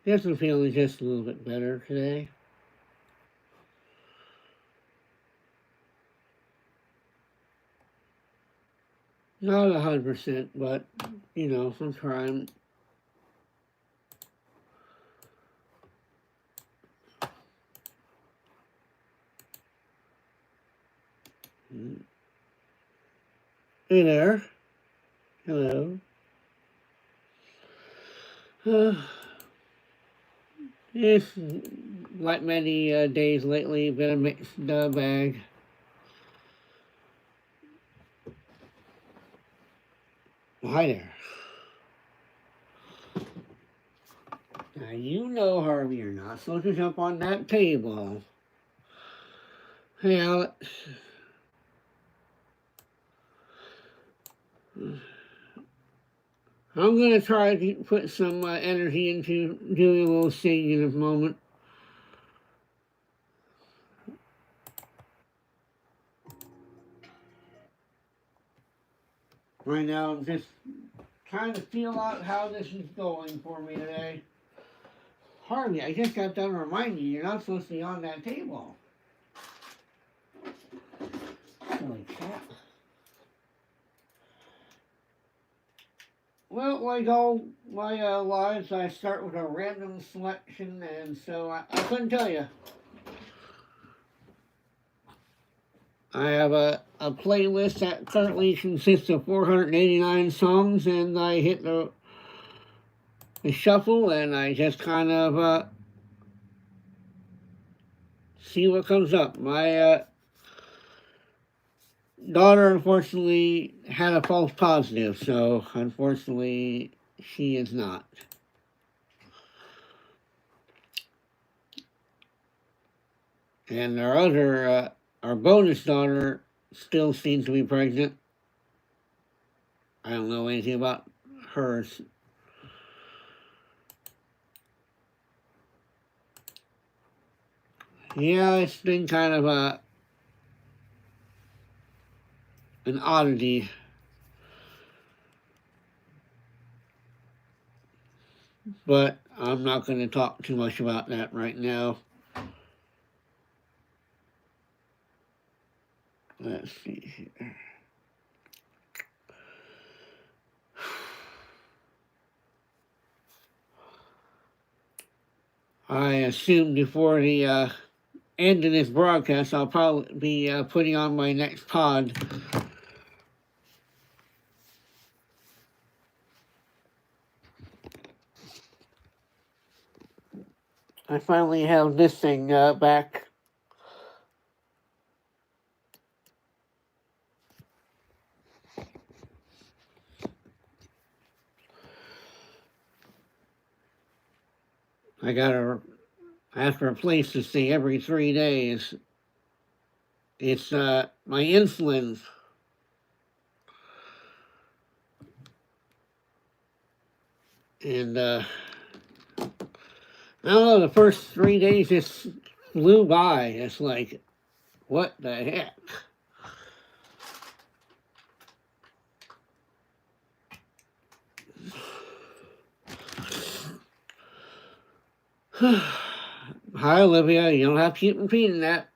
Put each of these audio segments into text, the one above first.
Guess I'm feeling just a little bit better today. Not 100%, but, I'm trying. Hey there. Hello. Uh, it's like many days lately, been a mixed bag. Hi there. Now, Harvey, you're not supposed to jump on that table. Hey, Alex. I'm going to try to put some energy into doing a little singing in a moment. Right now, I'm just trying to feel out how this is going for me today. Harvey, I just got done reminding you, you're not supposed to be on that table. Holy crap. Well, like all my lives, I start with a random selection, and so I couldn't tell you. I have a playlist that currently consists of 489 songs, and I hit the shuffle, and I just kind of see what comes up. My daughter, unfortunately, had a false positive, so unfortunately, she is not. And our bonus daughter still seems to be pregnant. I don't know anything about hers. Yeah, it's been kind of an oddity. But I'm not going to talk too much about that right now. Let's see here. I assume before the end of this broadcast, I'll probably be putting on my next pod. I finally have this thing back. I have to replace this thing every 3 days. It's my insulin. And I don't know, the first 3 days just flew by. It's like, what the heck? Hi, Olivia. You don't have to keep repeating that.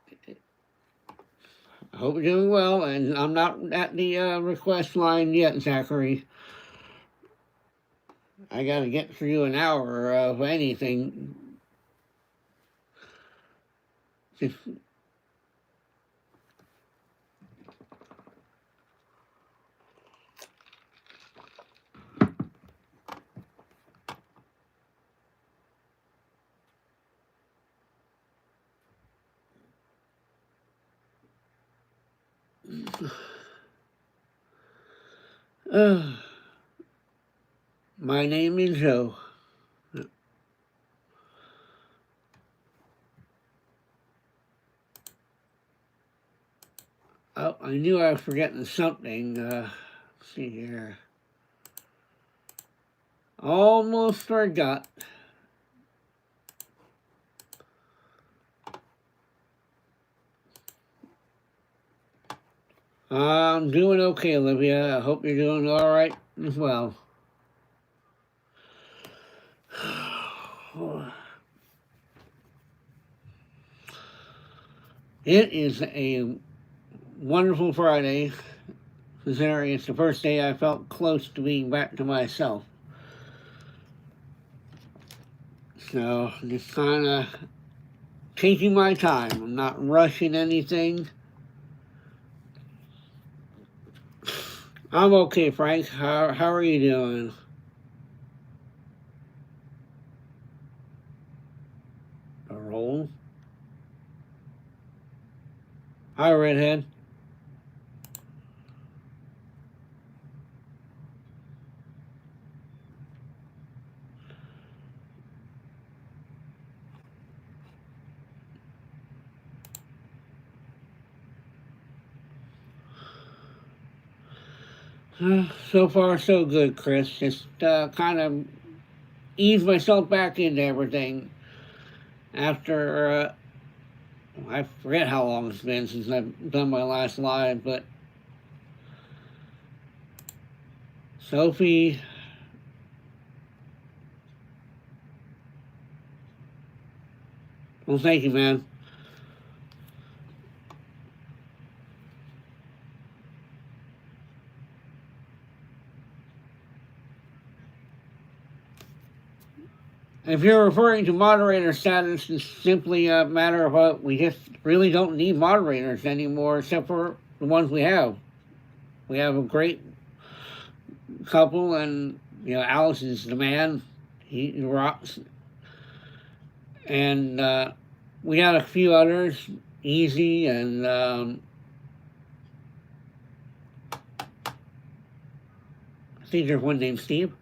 I hope you're doing well, and I'm not at the request line yet, Zachary. I gotta get through an hour of anything. Just, my name is Joe. Oh, I knew I was forgetting something. Let's see here. Almost forgot. I'm doing okay, Olivia. I hope you're doing all right as well. It is a wonderful Friday, considering it's the first day I felt close to being back to myself. So, just kind of taking my time. I'm not rushing anything. I'm okay, Frank. How are you doing? A roll? Hi, Redhead. So far, so good, Chris. Just kind of ease myself back into everything after I forget how long it's been since I've done my last live, but Sophie, well, thank you, man. If you're referring to moderator status, it's simply a matter of we just really don't need moderators anymore, except for the ones we have. We have a great couple, and Alice is the man. He rocks, and we got a few others, Easy, and I think there's one named Steve.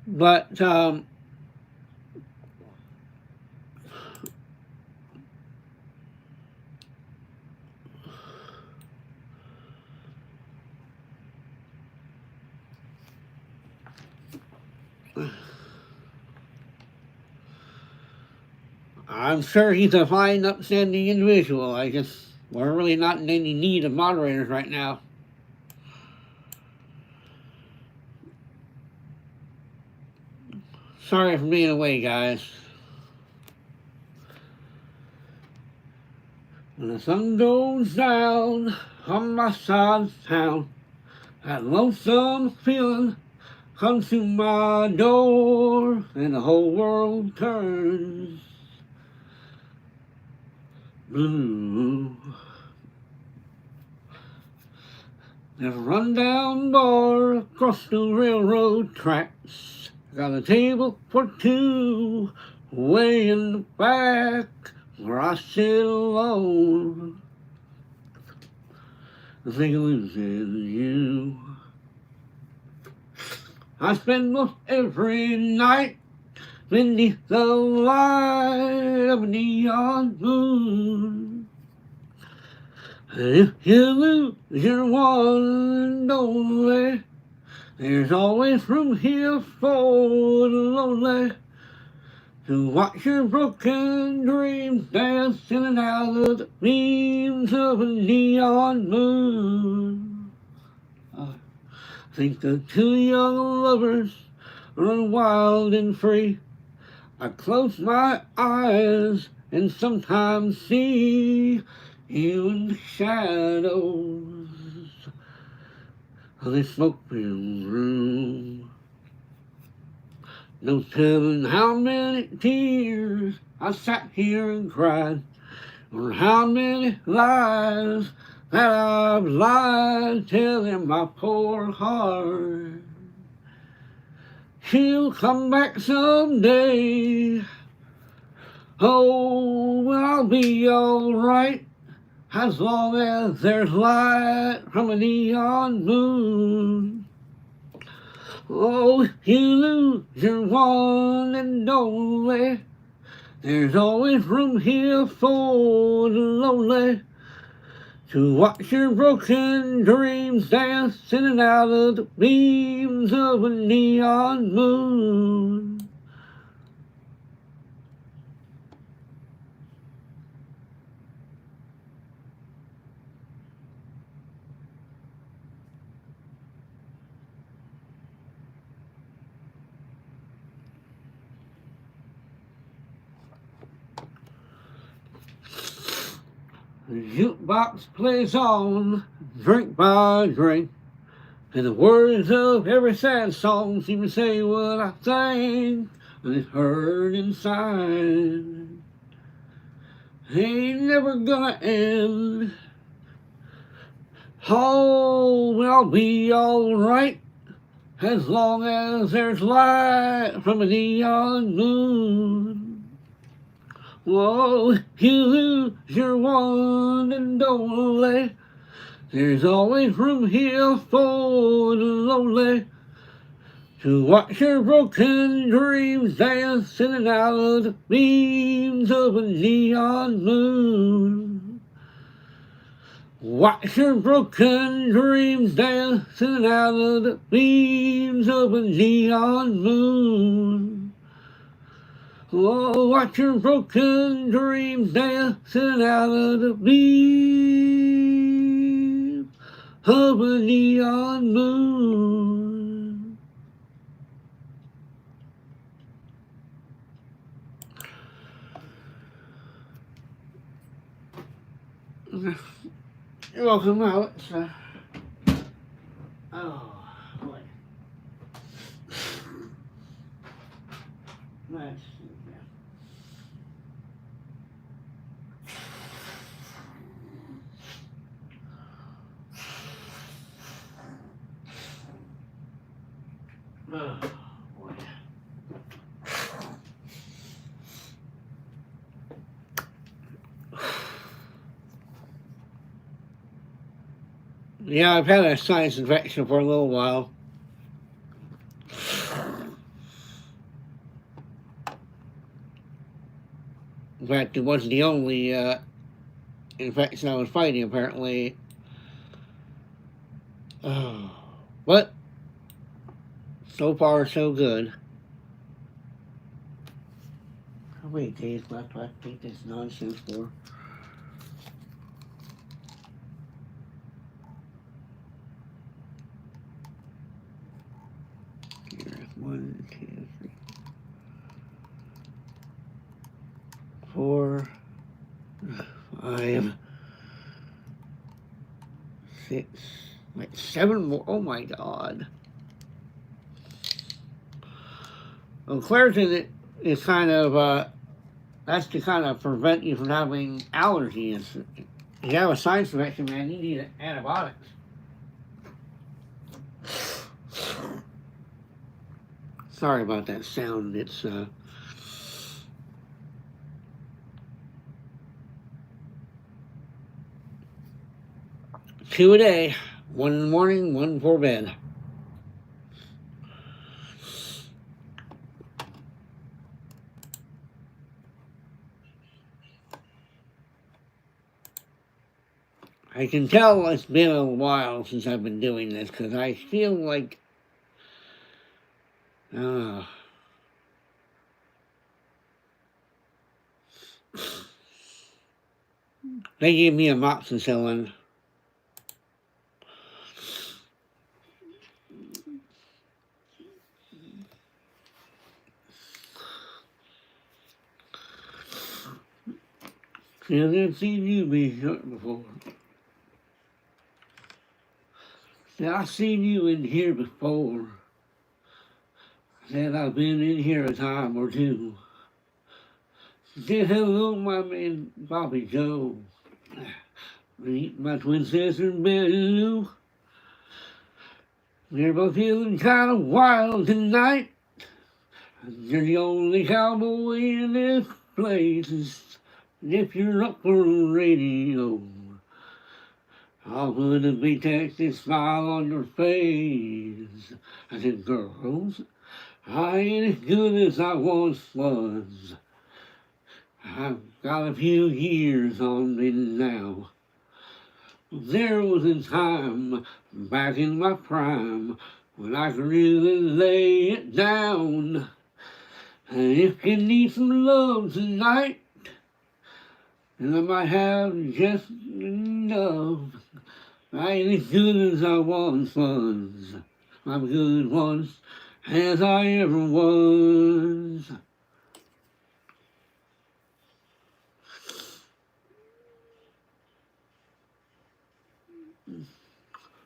But I'm sure he's a fine, upstanding individual. We're really not in any need of moderators right now. Sorry for being away, guys. When the sun goes down on my side of town, that lonesome feeling comes to my door, and the whole world turns blue. There's a rundown bar across the railroad tracks. Got a table for two way in the back where I sit alone. I think of losing you. I spend most every night beneath the light of a neon moon. And if you lose your one and only, there's always room here for the lonely to watch your broken dreams dance in and out of the beams of a neon moon. I think the two young lovers run wild and free. I close my eyes and sometimes see you in the shadows of this smoke-filled room. No telling how many tears I sat here and cried, or how many lies that I've lied, telling my poor heart she'll come back someday. Oh, well, I'll be alright as long as there's light from a neon moon. Oh, if you lose your one and only, there's always room here for the lonely to watch your broken dreams dance in and out of the beams of a neon moon. The jukebox plays on, drink by drink, and the words of every sad song seem to say what I think, and it's heard inside. Ain't never gonna end. Oh, well, I'll be alright as long as there's light from a neon moon. Whoa, you lose your one and only. There's always room here for the lonely to watch your broken dreams dance in and out of the beams of a neon moon. Watch your broken dreams dance in and out of the beams of a neon moon. Oh, watch your broken dreams dancing out of the beam of a neon moon. You're welcome, Alex. Oh, boy. Nice. Oh, boy. Yeah, I've had a sinus infection for a little while. In fact, it wasn't the only infection I was fighting, apparently. Oh, but so far, so good. How many days left do I think this nonsense for? Here's 1, 2, 3, 4, 5, 6, like 7 more. Oh my God. Well, Claritin is kind of, that's to kind of prevent you from having allergies. If you have a sinus infection, man, you need antibiotics. Sorry about that sound. It's, 2 a day. 1 in the morning, 1 before bed. I can tell it's been a while since I've been doing this because I feel like they gave me amoxicillin. I've seen you be shot before. I've seen you in here before. Said I've been in here a time or two. Said hello, my man Bobby Joe. Meet my twin sister Betty Lou. We're both feeling kind of wild tonight. You're the only cowboy in this place. And if you're up for radio, I'll put a big Texas smile on your face. I said, girls, I ain't as good as I once was. I've got a few years on me now. There was a time back in my prime when I could really lay it down. And if you need some love tonight, and I might have just enough. I ain't as good as I once was. I'm good once as I ever was.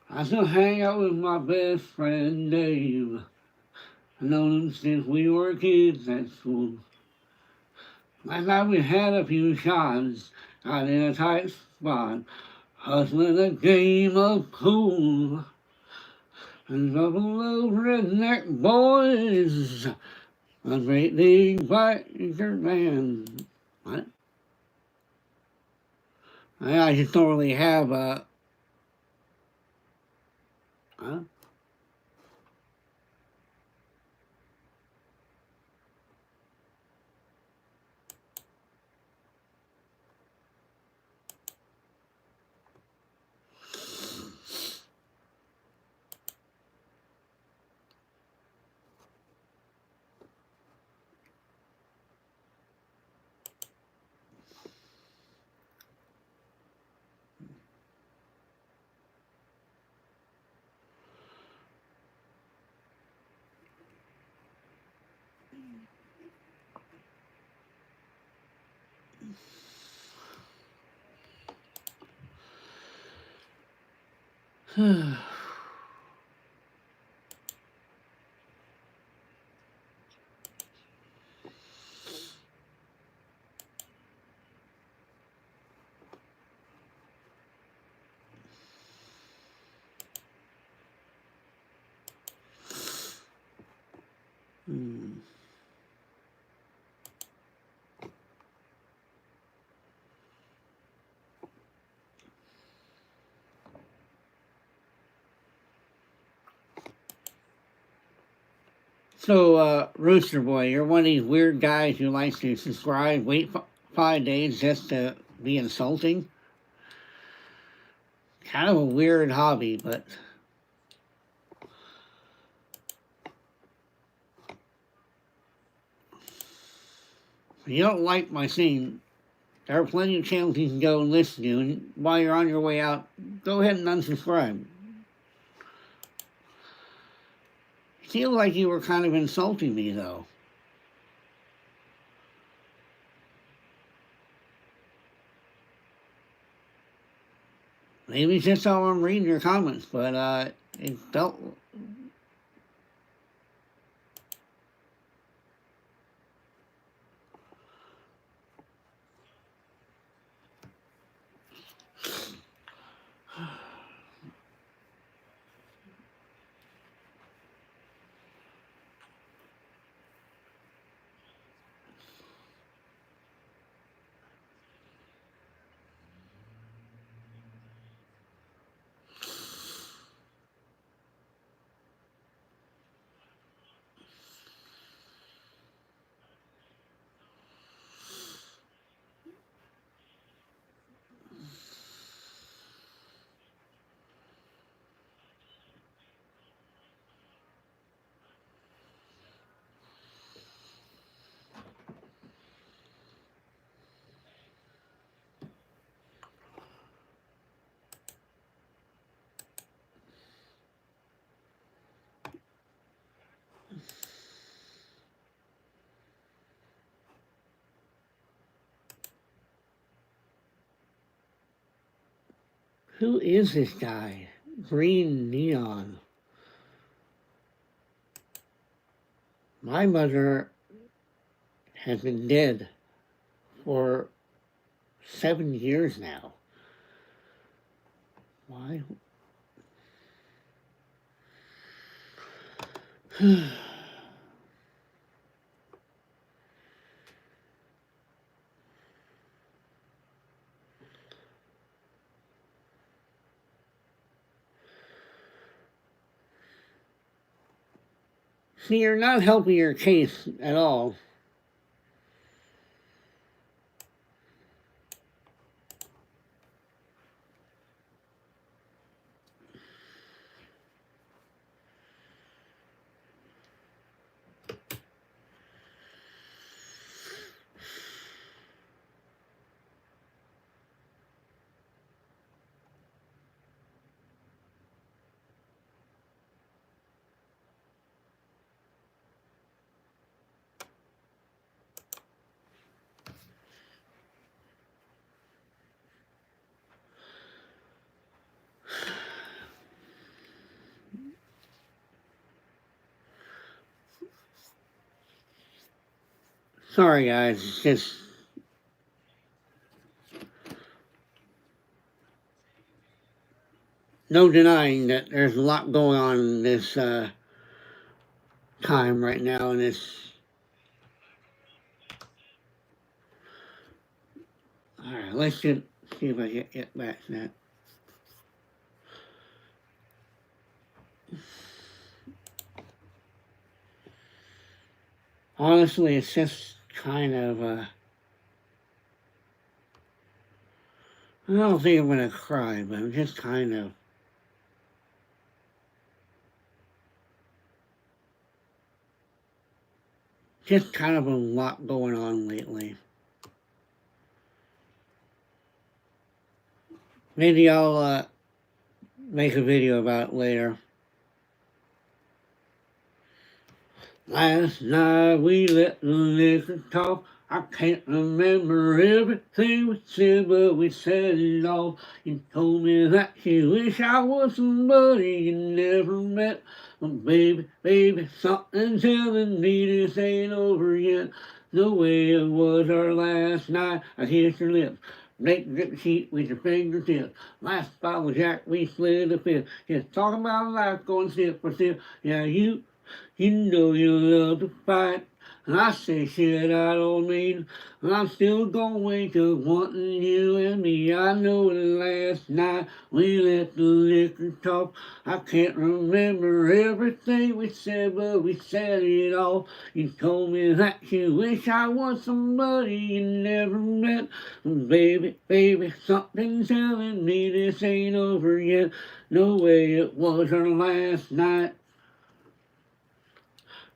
I still hang out with my best friend Dave. I known him since we were kids at school. Last night we had a few shots, got in a tight spot, hustling a game of pool. And a couple of redneck boys, a great big biker band. What? I just don't really have a... Huh? So, Rooster Boy, you're one of these weird guys who likes to subscribe, wait 5 days just to be insulting. Kind of a weird hobby, but... If you don't like my singing, there are plenty of channels you can go and listen to, and while you're on your way out, go ahead and unsubscribe. I feel like you were kind of insulting me, though. Maybe it's just how I'm reading your comments, but it felt... Who is this guy? Green Neon. My mother has been dead for 7 years now. Why? See, you're not helping your case at all. Sorry, guys. It's just no denying that there's a lot going on in this time right now, and it's all right. Let's see if I get back to that. Honestly, it's just kind of I don't think I'm gonna cry, but I'm just kind of a lot going on lately. Maybe I'll make a video about it later. Last night we let the liquor talk. I can't remember everything we said, but we said it all. You told me that you wish I was somebody you never met. But baby, baby, something's telling me this ain't over yet. The way it was our last night, I kissed your lips. Make the sheet with your fingertips. Last bottle Jack, we slid a fifth. Just talking about life, going sip for sip. Yeah, you know you love to fight. And I say shit I don't mean. And I'm still gonna wake up wanting you and me. I know the last night we let the liquor talk. I can't remember everything we said, but we said it all. You told me that you wish I was somebody you never met. Baby, baby, something's telling me this ain't over yet. No way it was our last night.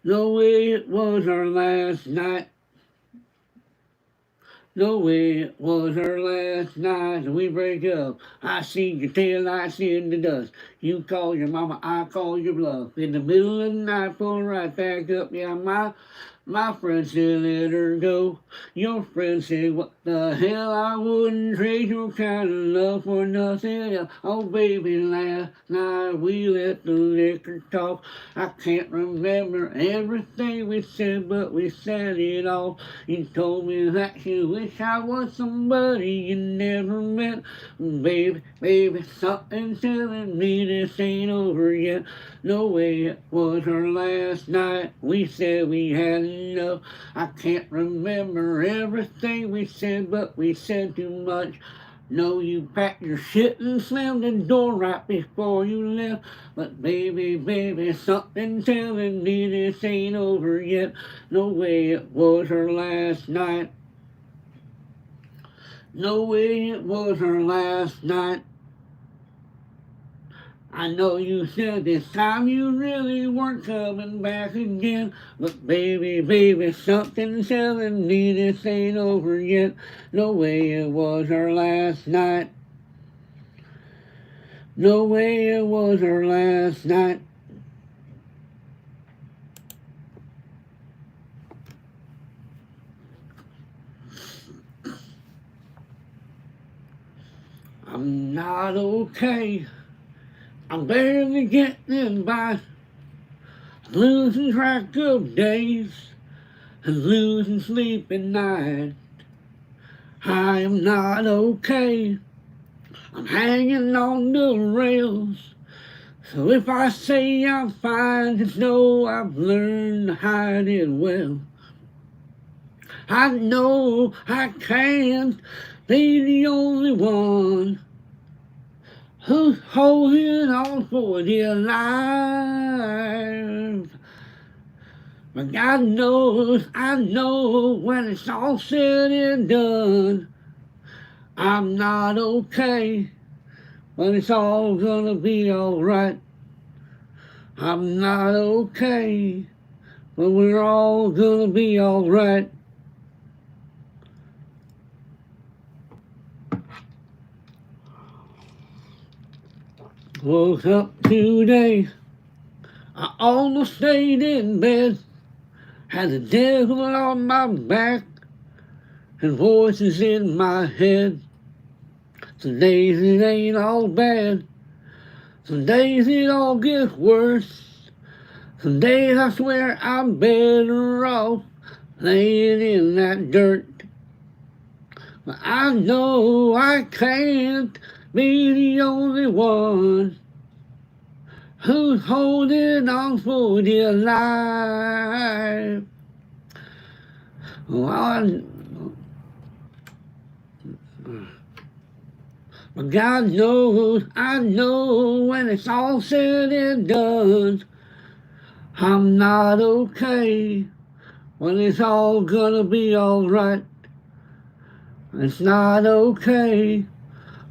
No way it was our last night. No way it was our last night. And we break up. I see your tail lights in the dust. You call your mama, I call your bluff. In the middle of the night, pull right back up. Yeah, my friend said let her go. Your friend said what the hell, I wouldn't trade your kind of love for nothing else. Oh baby, last night we let the liquor talk. I can't remember everything we said, but we said it all. You told me that you wish I was somebody you never met. Baby, baby, something's telling me this ain't over yet. No way it was our last night. We said we had enough. I can't remember everything we said, but we said too much. No, you packed your shit and slammed the door right before you left. But baby, baby, something's telling me this ain't over yet. No way it was our last night. No way it was our last night. I know you said this time you really weren't coming back again. But baby, baby, something's telling me this ain't over yet. No way it was our last night. No way it was our last night. I'm not okay. I'm barely getting by, losing track of days and losing sleep at night. I am not okay. I'm hanging on the rails. So if I say I'm fine, just know I've learned to hide it well. I know I can't be the only one who's holding on for dear life. But God knows, I know when it's all said and done, I'm not okay, but it's all gonna be alright. I'm not okay, but we're all gonna be alright. Woke up today, I almost stayed in bed. Had the devil on my back and voices in my head. Some days it ain't all bad, some days it all gets worse. Some days I swear I'm better off, laying in that dirt. But I know I can't be the only one who's holding on for dear life. Well, but God knows, I know when it's all said and done, I'm not okay. When it's all gonna be alright. It's not okay,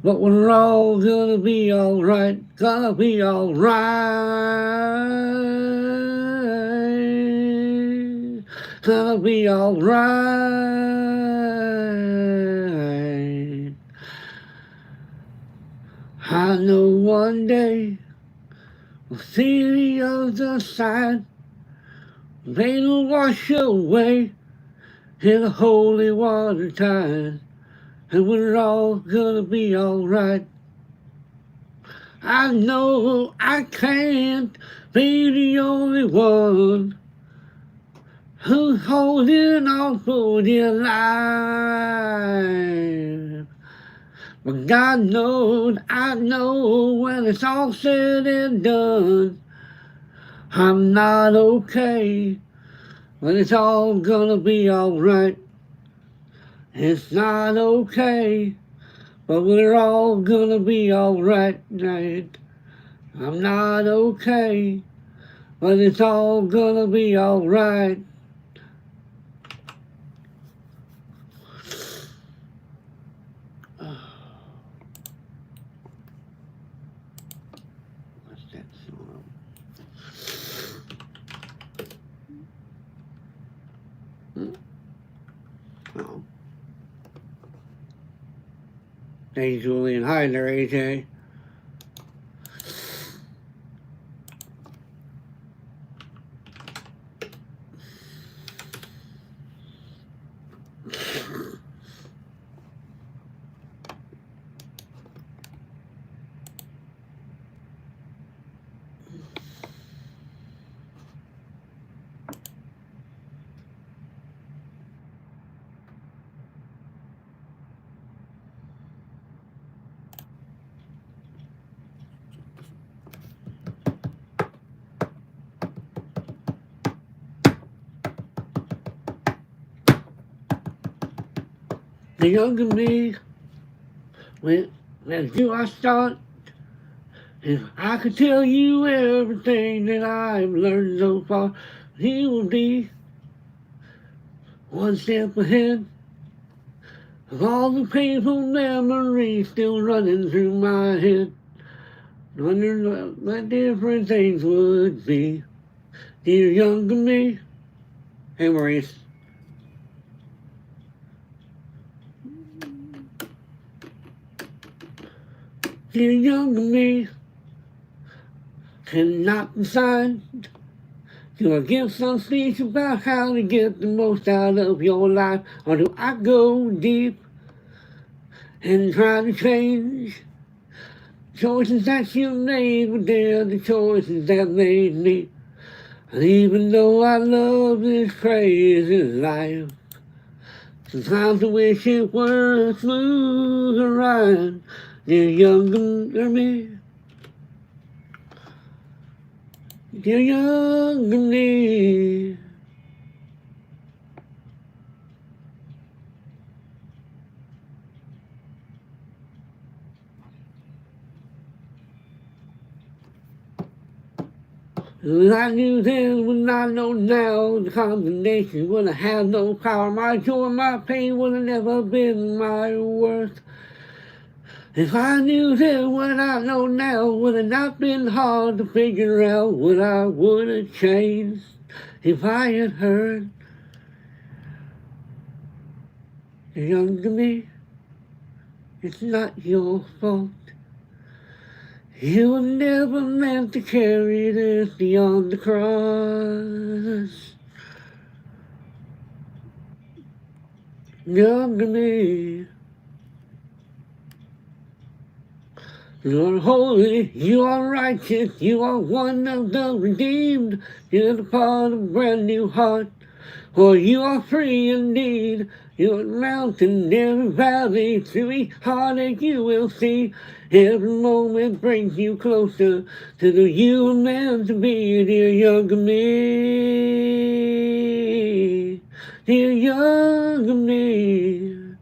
but we're all gonna be alright. Gonna be alright. Gonna be alright. I know one day we'll see the other side. Rain will wash away in the holy water tide, and we're all gonna be alright. I know I can't be the only one who's holding on for dear life. But God knows, I know when it's all said and done, I'm not okay, but it's all gonna be alright. It's not okay, but we're all gonna be alright. I'm not okay, but it's all gonna be alright. What's that song? Oh. Hey, Julian. Hi there, AJ. The younger me, when you I start, if I could tell you everything that I've learned so far, he would be one step ahead of all the painful memories still running through my head. Wondering what different things would be. Dear younger me. Hey, Maurice. Dear younger me, cannot decide. Do I give some speech about how to get the most out of your life? Or do I go deep and try to change choices that you made? But they're the choices that made me. And even though I love this crazy life, sometimes I wish it were a smoother ride. Dear younger me, dear younger me. When I knew then, when I know now, the combination would have had no power. My joy, my pain would have never been my worth. If I knew then what I know now, would have not been hard to figure out what I would have changed if I had heard the younger me. It's not your fault. You were never meant to carry this beyond the cross. Younger me. You are holy, you are righteous, you are one of the redeemed. You're the part of a brand new heart. For you are free indeed. Your mountain, every valley, every heartache you will see. Every moment brings you closer to the you were meant to be, dear younger me. Dear younger me.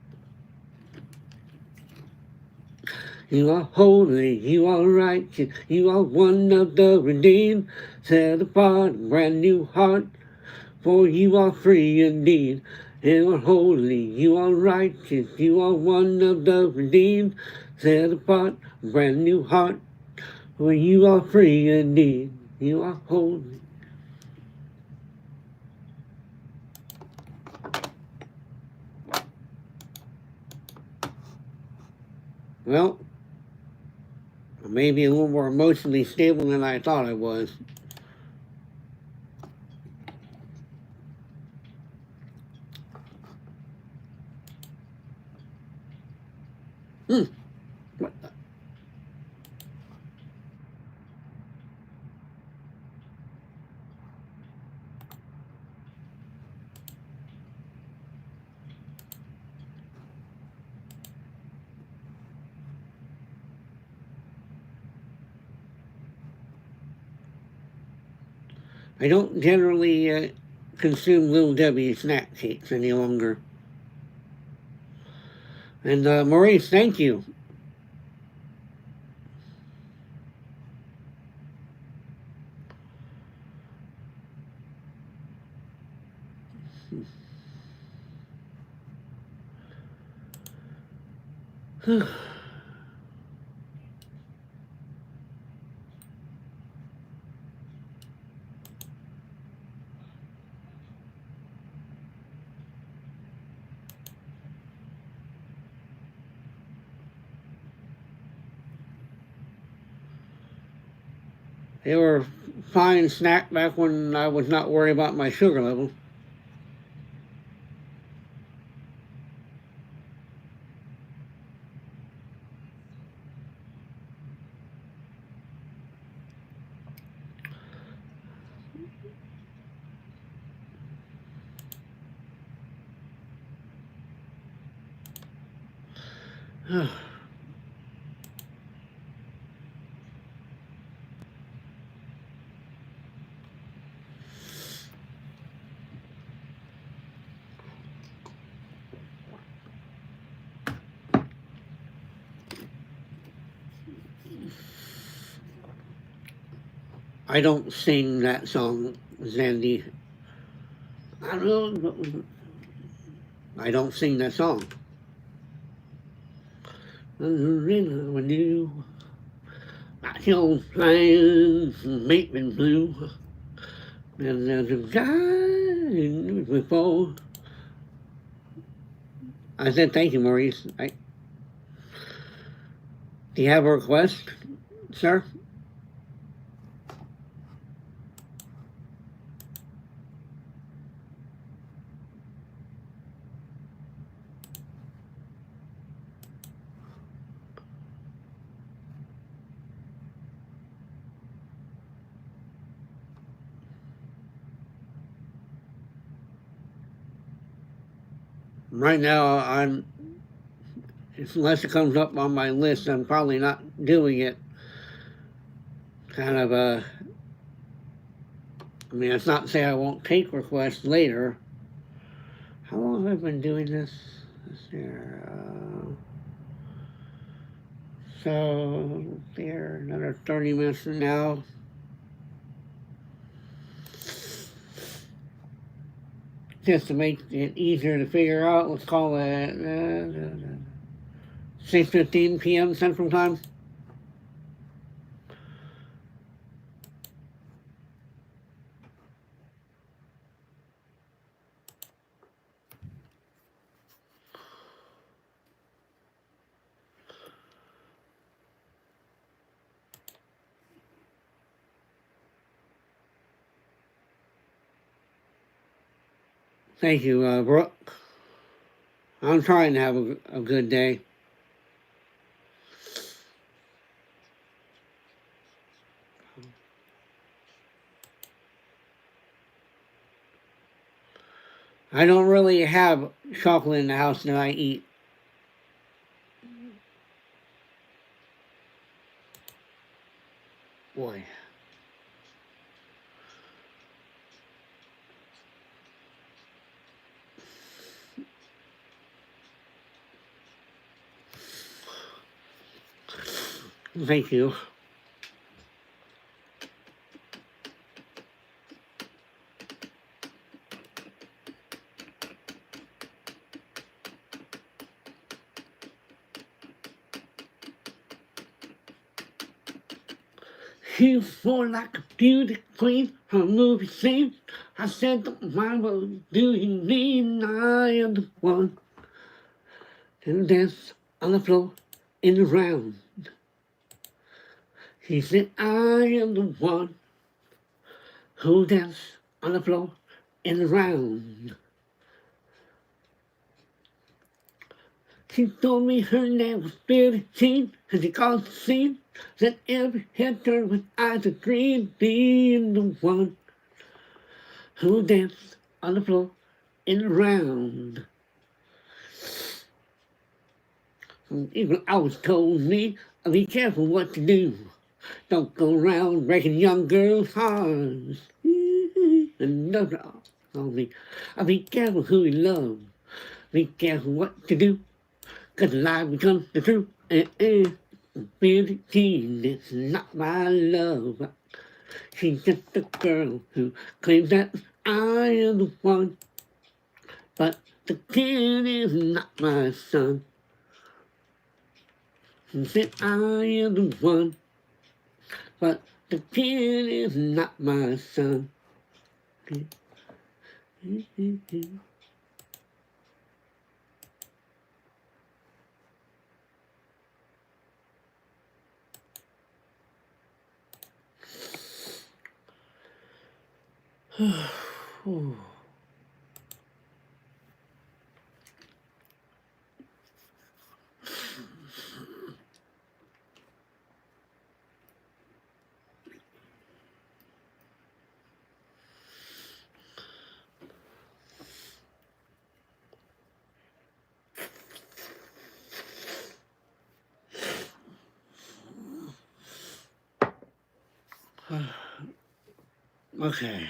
You are holy, you are righteous, you are one of the redeemed, set apart, a brand new heart, for you are free indeed. You are holy, you are righteous, you are one of the redeemed, set apart, a brand new heart, for you are free indeed. You are holy. Well, I may be a little more emotionally stable than I thought I was. What the? I don't generally consume Little Debbie snack cakes any longer. And Maurice, thank you. They were fine snack back when I was not worried about my sugar level. I don't sing that song, Zandy. I don't know. I don't sing that song. When you got your plans make me blue, and there's a guy before. I said thank you, Maurice. Do you have a request, sir? Right now, unless it comes up on my list, I'm probably not doing it. Kind of I mean, it's not to say I won't take requests later. How long have I been doing this? So, there, another 30 minutes from now. Just to make it easier to figure out, let's call it 6:15 p.m. Central Time. Thank you, Brooke. I'm trying to have a good day. I don't really have chocolate in the house that I eat. Boy. Thank you. She's more like a beauty queen from a movie scene. I said, don't mind what do you need? And I am the one to dance on the floor in the round. He said, I am the one who dance on the floor in the round. She told me her name was Billie Jean, and she caused the scene. Said every head turned with eyes of green, being the one who danced on the floor in the round. Even I was told me, be careful what you do. Don't go around breaking young girls' hearts. Another told me, be careful who you love. Be careful what you do. 'Cause the lie becomes the truth. Billie Jean is not my love. She's just a girl who claims that I am the one. But the kid is not my son. She said I am the one. But the kid is not my son. Okay.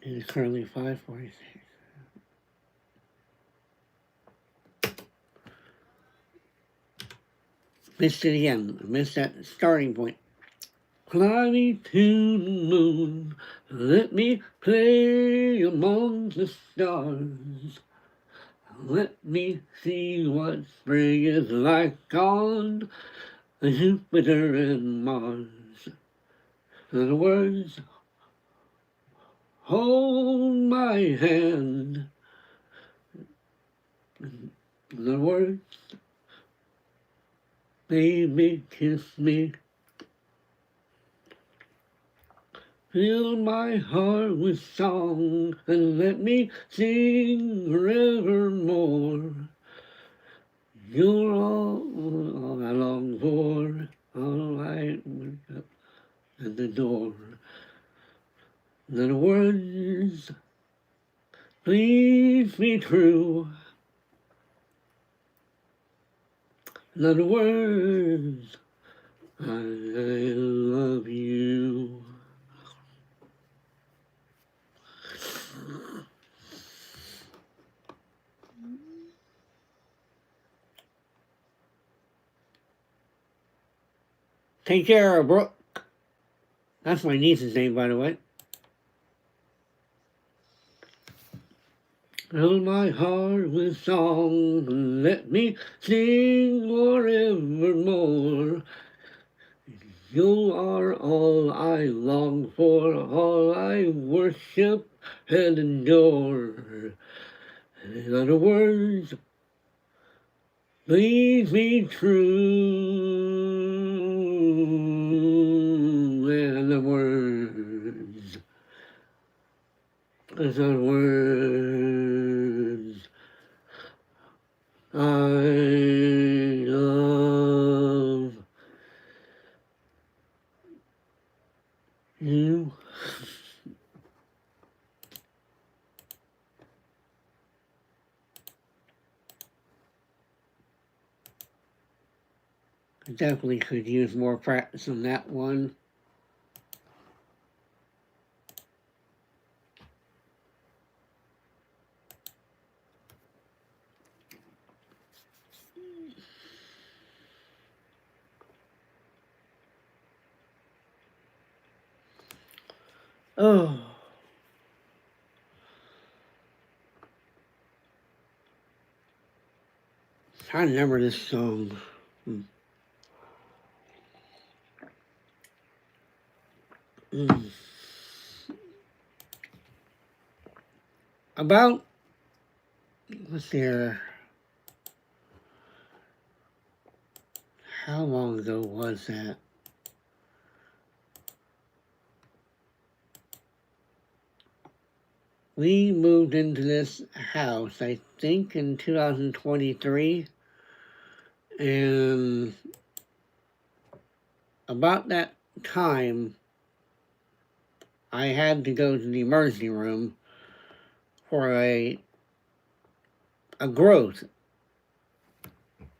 It is currently 5:46. Missed it again. Missed that starting point. Fly me to the moon, let me play among the stars. Let me see what spring is like on Jupiter and Mars. In other words, hold my hand. In other words, baby, kiss me. Fill my heart with song and let me sing forevermore. You're all I long for, all I wake up at the door. In other words, please be true. In other words, I love you. Take care, Brooke. That's my niece's name, by the way. Fill my heart with song and let me sing forevermore. You are all I long for, all I worship and adore. In other words, please be true. In other words, As those words, I love you. I definitely could use more practice on that one. Oh. I remember this song. About, let's see here, how long ago was that? We moved into this house, I think, in 2023, and about that time, I had to go to the emergency room for a growth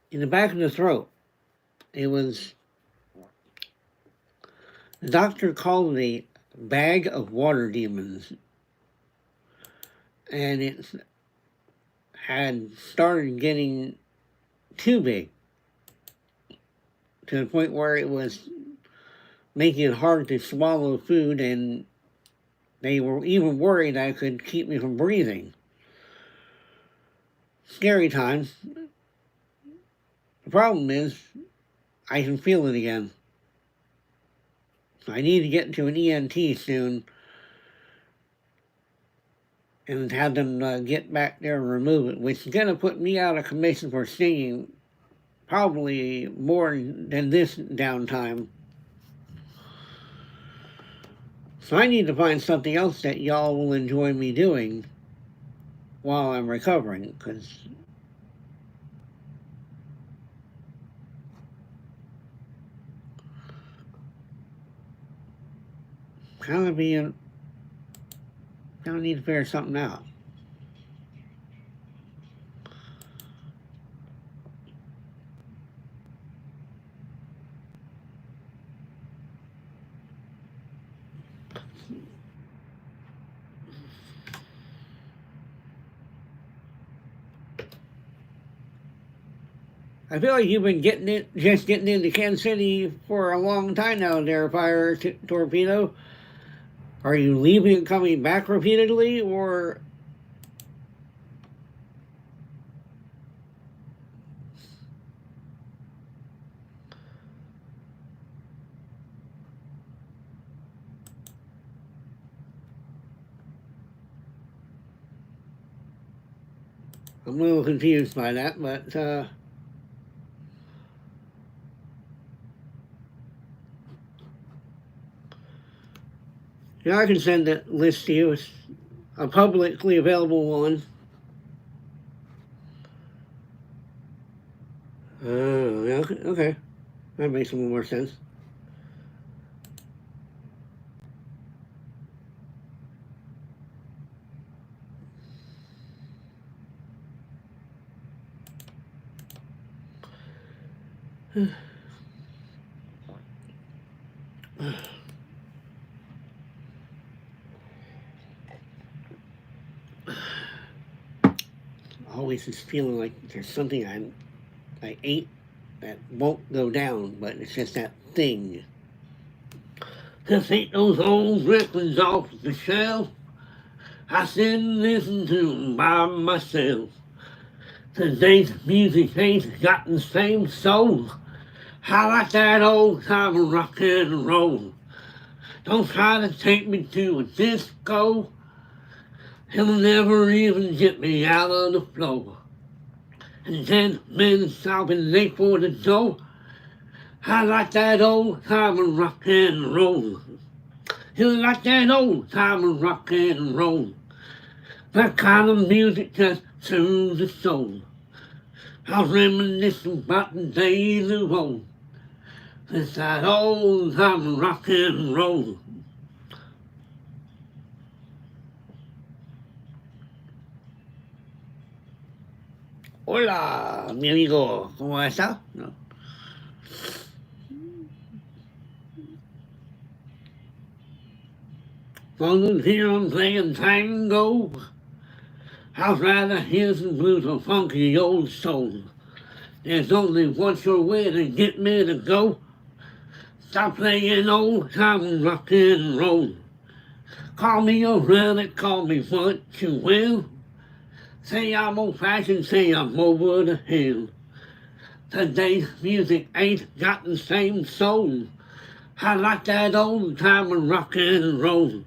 in the back of the throat. It was, the doctor called it a bag of water demons. And it had started getting too big to the point where it was making it hard to swallow food, and they were even worried I could keep me from breathing. Scary times. The problem is, I can feel it again. So I need to get to an ENT soon and have them get back there and remove it, which is going to put me out of commission for singing probably more than this downtime. So I need to find something else that y'all will enjoy me doing while I'm recovering, because kind of being, I need to figure something out. I feel like you've been getting into Kansas City for a long time now there, Fire Torpedo. Are you leaving and coming back repeatedly, or? I'm a little confused by that, but yeah, I can send that list to you. It's a publicly available one. Yeah, okay. That makes a little more sense. Always this feeling like there's something I ate that won't go down, but it's just that thing. Just ain't those old records off the shelf. I sit and listen to them by myself. Today's music ain't got the same soul. I like that old time of rock and roll. Don't try to take me to a disco. It'll never even get me out of the floor. In 10 minutes I'll be late for the door. I like that old time of rock and roll. You like that old time of rock and roll. That kind of music just soothes the soul. I reminisce about the days of old. It's that old time rock and roll. Hola, mi amigo, ¿cómo está? No. Long as hear them playing tango, I'd rather hear some blues or funky old soul. There's only one sure way to get me to go. Stop playing old time rock and roll. Call me a relic, call me what you will. Say I'm old-fashioned, say I'm over the hill. Today's music ain't got the same soul. I like that old time rock and roll.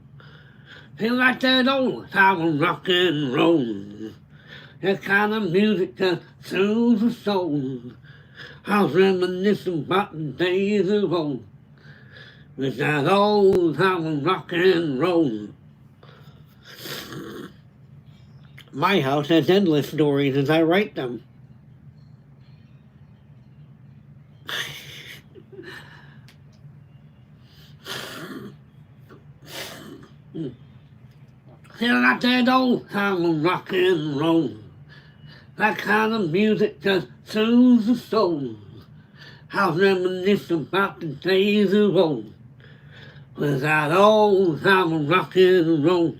I like that old time rock and roll. That kind of music just soothes the soul. I was reminiscing about the days of old. With that old time rock and roll. My house has endless stories as I write them. Feel like that old time rock and roll. That kind of music just soothes the soul. I reminisce about the days of old. With that old time rock and roll.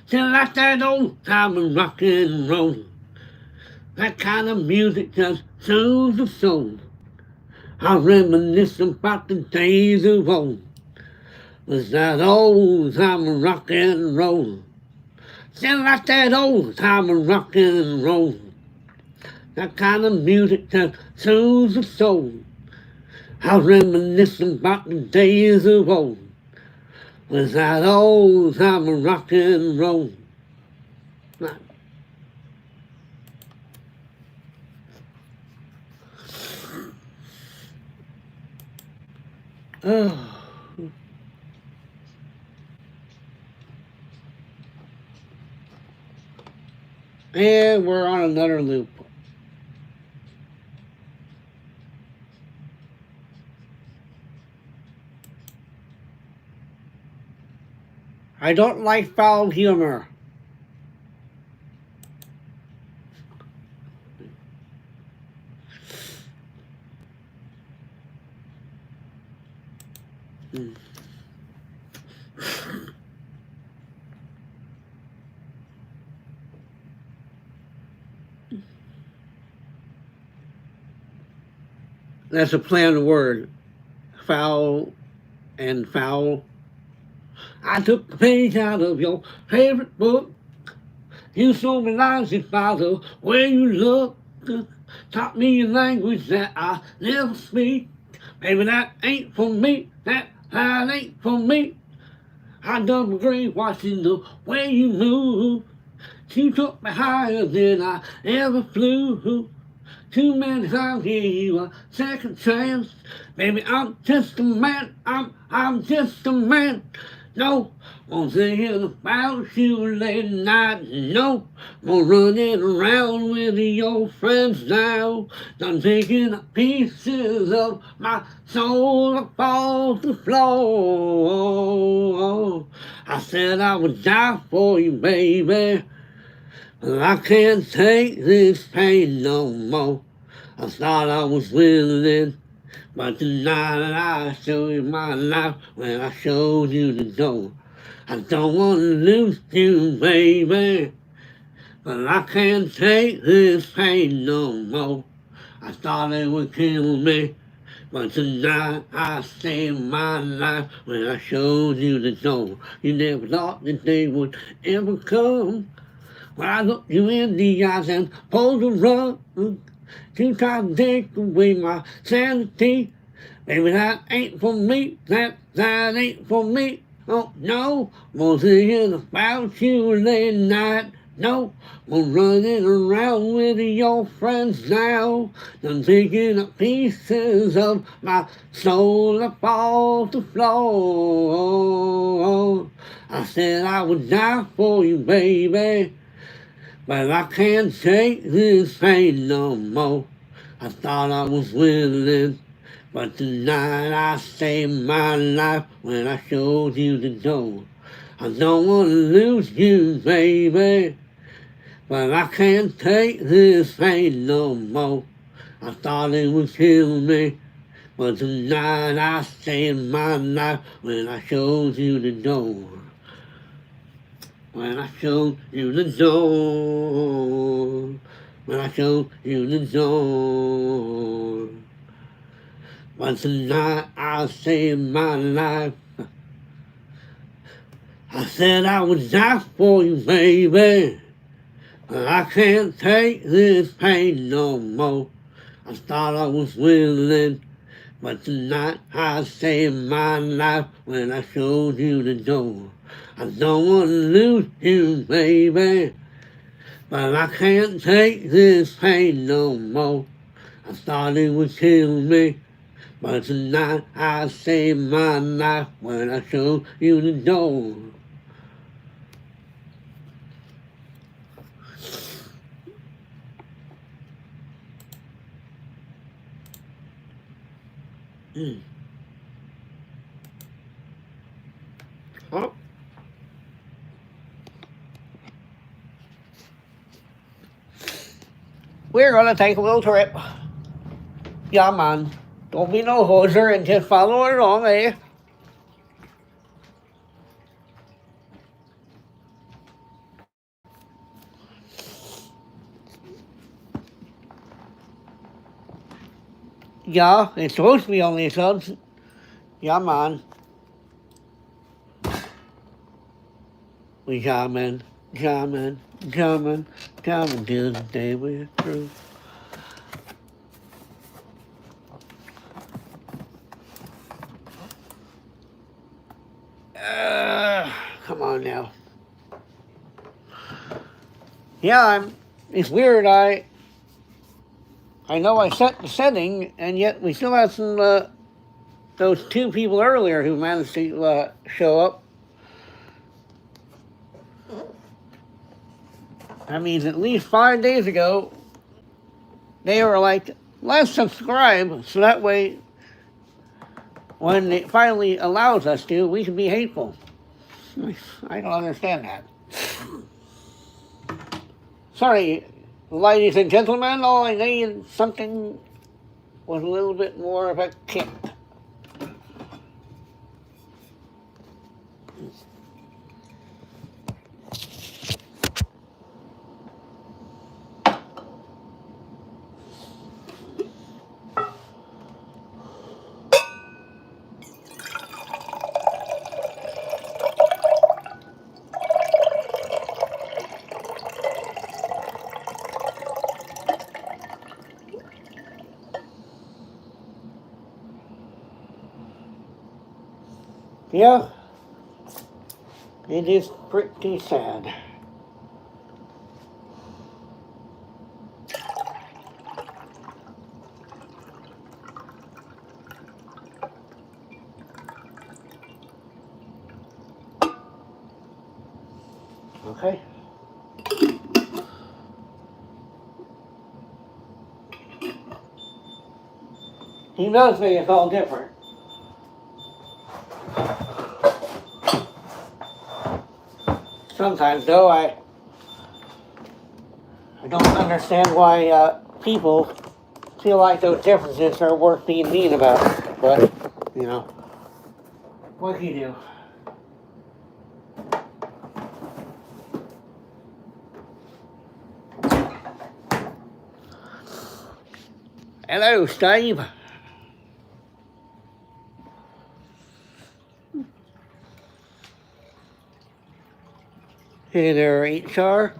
Feel like that old time rock and roll. That kind of music just soothes the soul. I reminisce about the days of old. Was that old time rock and roll. Feel like that old time rock and roll. That kind of music just soothes the soul. I reminisce about the days of old. Was that old time rock and roll. Oh. And we're on another loop. I don't like foul humor. That's a play on the word. Foul and foul. I took the page out of your favorite book. You showed me lies by the way you look. Taught me a language that I never speak. Baby, that ain't for me. That ain't for me. I done my grave watching the way you move. You took me higher than I ever flew. Too many times gave you a second chance. Baby, I'm just a man. I'm just a man. No, won't thinking about you late at night. No, won't running around with your friends now. Done taking the pieces of my soul up off the floor. I said I would die for you, baby. I can't take this pain no more. I thought I was winning, but tonight I showed you my life when I showed you the door. I don't want to lose you, baby, but I can't take this pain no more. I thought it would kill me, but tonight I saved my life when I showed you the door. You never thought that day would ever come. When I looked you in the eyes and pulled the rug, you tried to take away my sanity. Baby, that ain't for me, that ain't for me. Oh no, won't thinking about you late night. No, we're running around with your friends now. I'm picking up pieces of my soul up off the floor. I said I would die for you, baby, but I can't take this pain no more. I thought I was willing, but tonight I saved my life when I showed you the door. I don't want to lose you, baby, but I can't take this pain no more. I thought it would kill me, but tonight I saved my life when I showed you the door. When I showed you the door. When I showed you the door. But tonight I saved my life. I said I would die for you, baby. But I can't take this pain no more. I thought I was willing, but tonight I saved my life when I showed you the door. I don't want to lose you, baby, but I can't take this pain no more. I thought it would kill me, but tonight I saved my life when I showed you the door. Oh. We're gonna take a little trip. Yeah, man. Don't be no hoser and just follow it along, eh? Yeah, it's supposed to be only subs. Yeah, man. We jamming till the day we're through. Come on now. Yeah, it's weird. I know I set the setting, and yet we still have some, those two people earlier who managed to show up. That means at least 5 days ago, they were like, let's subscribe, so that way, when it finally allows us to, we can be hateful. I don't understand that. Sorry, ladies and gentlemen, all I need something with a little bit more of a kick. Yeah, it is pretty sad. Okay. He knows me, it's all different. Sometimes, though, I don't understand why people feel like those differences are worth being mean about. But, you know, what can you do? Hello, Steve. Hey there, HR.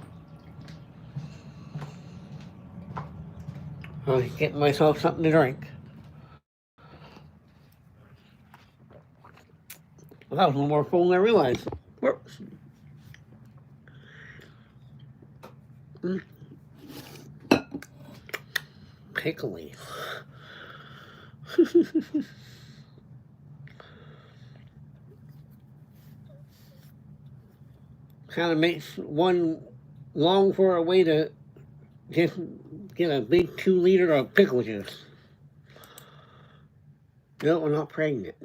I was getting myself something to drink. Well, that was a little more full than I realized. Pickly. Kind of makes one long for a way to just get a big 2 liter of pickle juice. No, we're not pregnant.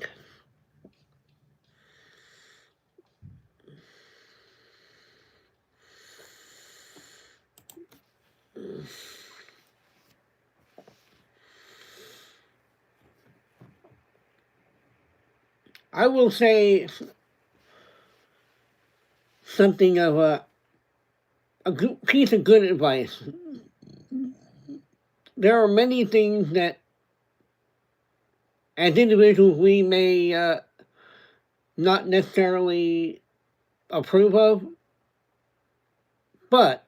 I will say something of a good piece of good advice. There are many things that, as individuals, we may not necessarily approve of, but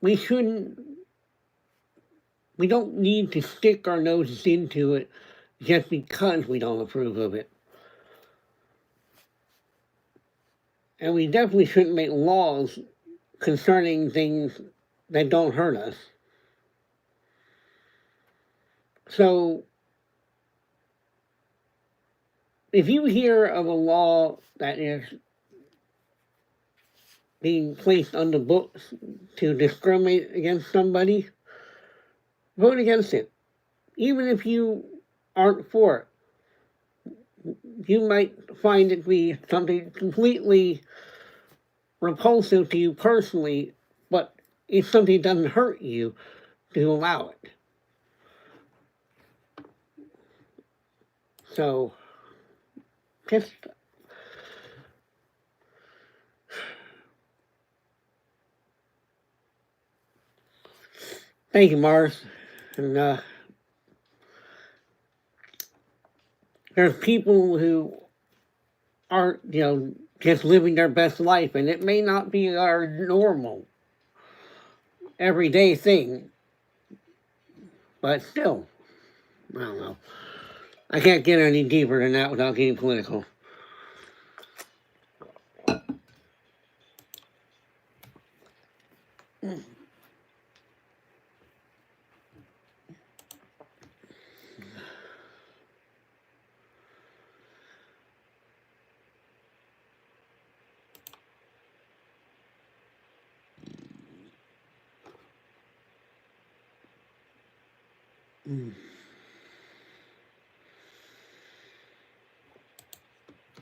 we don't need to stick our noses into it just because we don't approve of it. And we definitely shouldn't make laws concerning things that don't hurt us. So, if you hear of a law that is being placed on the books to discriminate against somebody, vote against it. Even if you aren't for it. You might find it to be something completely repulsive to you personally, but if something doesn't hurt you, to allow it. So, just thank you, Mars. And there's people who aren't, just living their best life, and it may not be our normal, everyday thing, but still, I don't know. I can't get any deeper than that without getting political.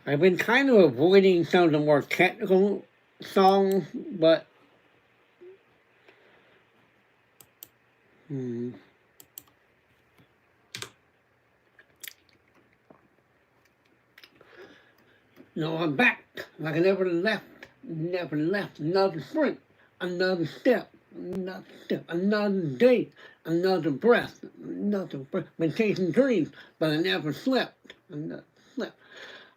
I've been kind of avoiding some of the more technical songs, but I'm back like I never left, another sprint, another step, another day, another breath, been chasing dreams, but I never slept, another slept.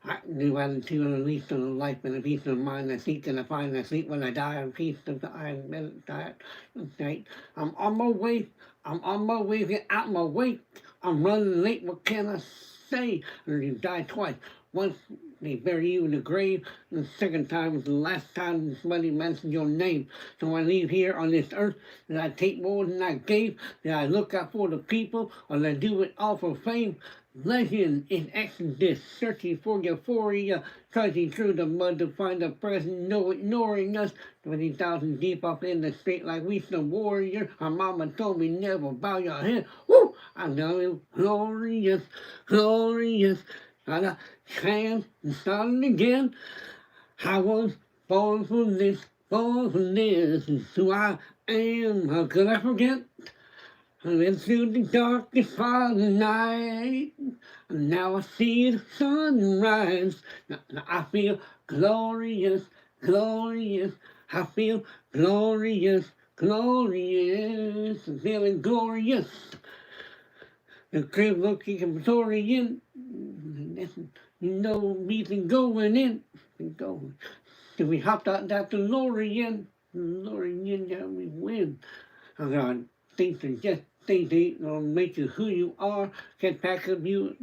I knew attitude and a least of a life and a piece of mind I seek and I find I sleep when I die a piece of the I diet. I'm on my way, get out my way. I'm running late, what can I say? And you die twice. Once they bury you in the grave, and the second time was the last time somebody mentioned your name. So I leave here on this earth, that I take more than I gave, that I look out for the people, or that I do it all for fame. Legend in Exodus, searching for euphoria, trudging through the mud to find a present, no ignoring us. 20,000 deep up in the street like we some warrior. Our mama told me never bow your head. Woo! I know it glorious, glorious. And I can start again. I was born for this, This is who I am. How could I forget? I went through the darkest part of the night, and now I see the sunrise. Now I feel glorious, glorious. I feel glorious, glorious. I'm feeling glorious. The crib looking Victorian. Reason going in. Going. So we hopped out that DeLorean. DeLorean, yeah, we win. Oh God. Things are just things that'll make you who you are. Get back up you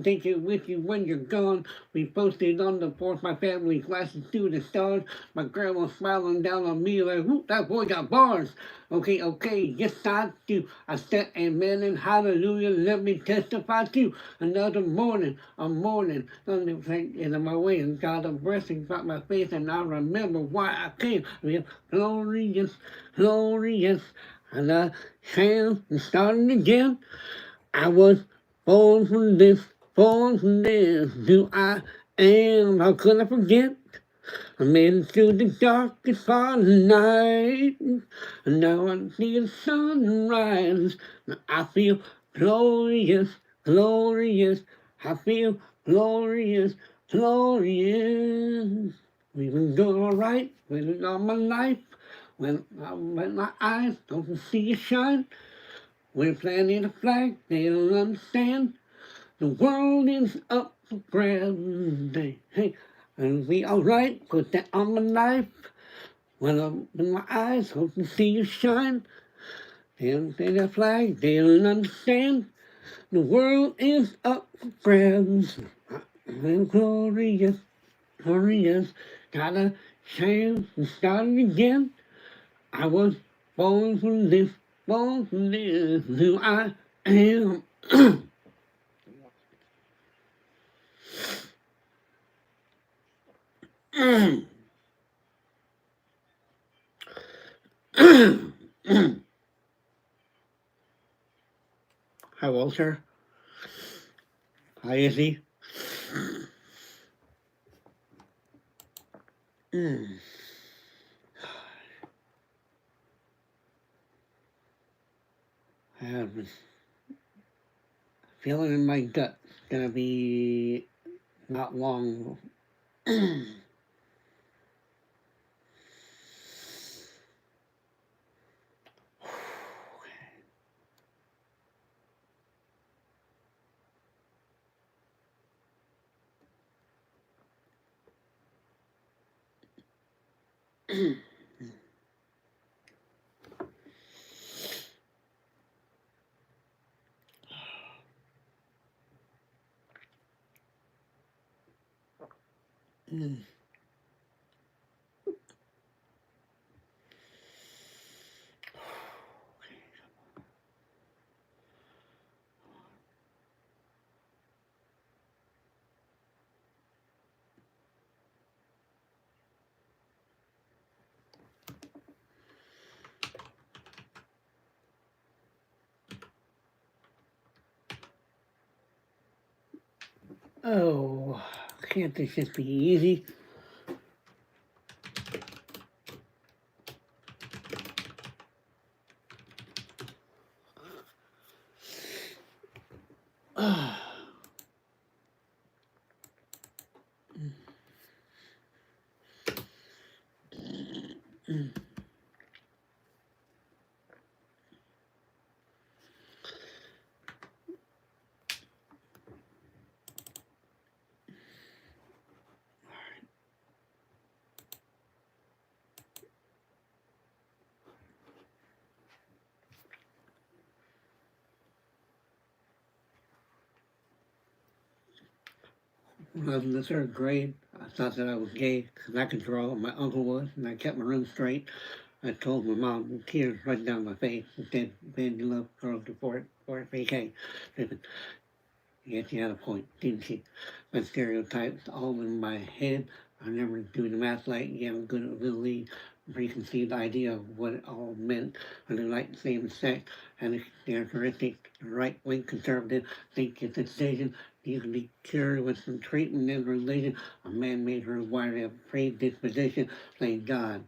take it with you when you're gone. We posted on the porch, my family glasses to the stars. My grandma smiling down on me like, whoop, that boy got bars. Okay, yes I do. I said amen and hallelujah. Let me testify to another morning, something in my way and God a blessing got my face and I remember why I came. Glorious, glorious. And I am starting again. I was born from this, Do I am? How could I forget? I made it through the darkest part of the night. And now I see the sunrise. I feel glorious, glorious. I feel glorious, glorious. We've been doing alright with all my life. When my eyes don't see a shine, we're planting a flag, they don't understand. The world is up for grabs. Hey, and we alright, put that on my life. When my eyes hope to see you shine, they don't see that flag, they don't understand. The world is up for grabs. And glorious, glorious, got a chance to start again. I was born for this, who I am. Hi, Walter. Hi, Izzy. I have this feeling in my gut. It's gonna be not long. Oh, can't this just be easy? When I was in the third grade, I thought that I was gay because I could draw. My uncle was, and I kept my room straight. I told my mom, tears running down my face, and said, "Man, you love girls for VK." Yes, she had a point, didn't she? But stereotypes all in my head. I never do the math like, yeah, I'm good at really preconceived idea of what it all meant. I do like the same sex and its characteristics. Right-wing conservative think it's a decision. You can be cured with some treatment and religion. A man made her wired have predisposition. Thank God.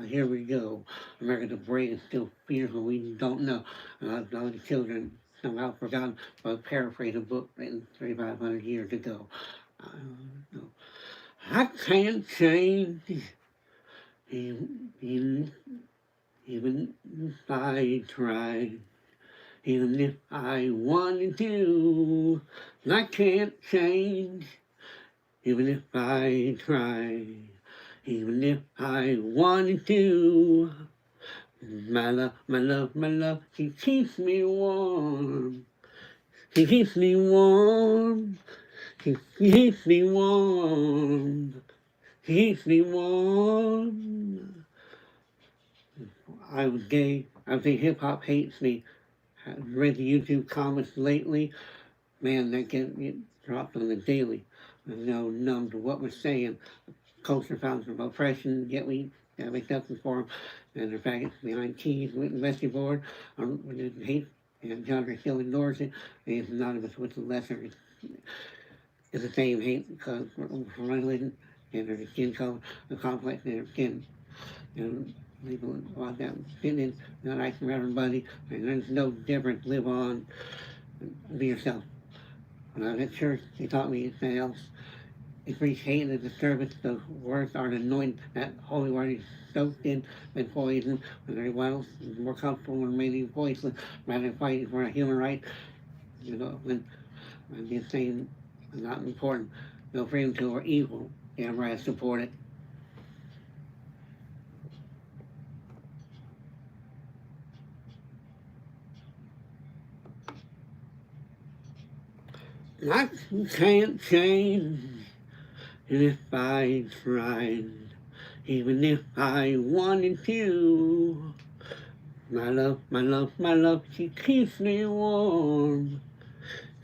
Here we go. America's brain is still fears what we don't know. All the children somehow forgotten, but paraphrase a book written 3,500 years ago. No. I can't change, even if I tried. Even if I wanted to, I can't change. Even if I tried. Even if I wanted to, My love, my love, my love, she keeps me warm. She keeps me warm. She keeps me warm. She keeps me warm. I was gay. I think hip hop hates me. I've read the YouTube comments lately. Man, that get dropped on the daily. I'm now numb to what we're saying. Culture found some oppression, yet we have acceptance for them. And the fact behind keys with the message board, hate, and John still ignores it. And it's anonymous with the lesser. It's the same hate because for religion and their skin color, the complex in their skin. And people want that fitting, not nice for everybody. And there's no difference. Live on, be yourself. When I was at church, they taught me anything else. It brings hate and disturbance. The words are anointed. That holy word is soaked in and poisoned. When everyone else is more comfortable in remaining voiceless rather than fighting for a human right. You know, when I'm just saying, not important. No freedom to or evil. Ever has supported. I can't change. And if I tried, even if I wanted to, my love, my love, my love, she keeps me warm.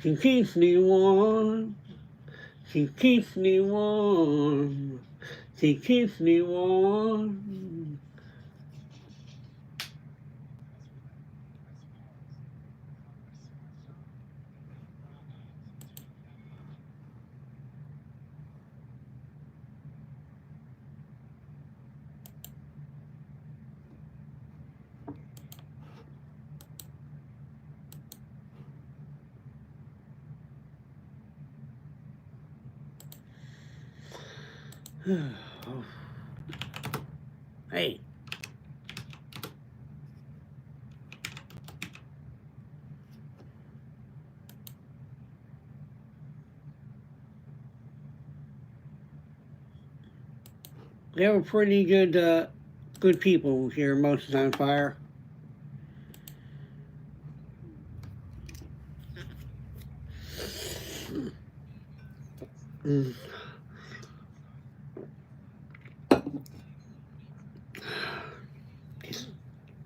She keeps me warm. She keeps me warm. She keeps me warm. Hey. They were pretty good people here most of the time, Fire. Mm. Just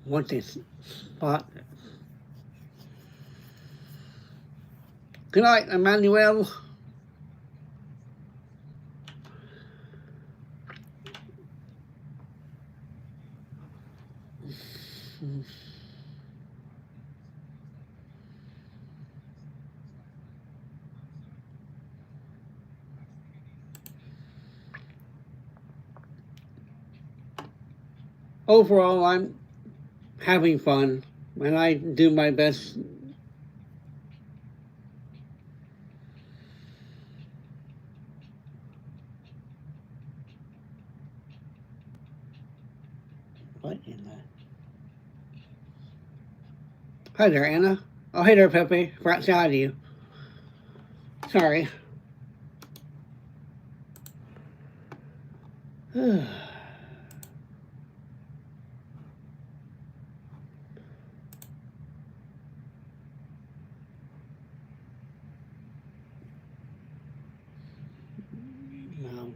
want this spot. Good night, Emmanuel. Overall, I'm having fun, and I do my best. What in the? Hi there, Anna. Oh, hey there, Pepe. Forgot to say hi to you. Sorry.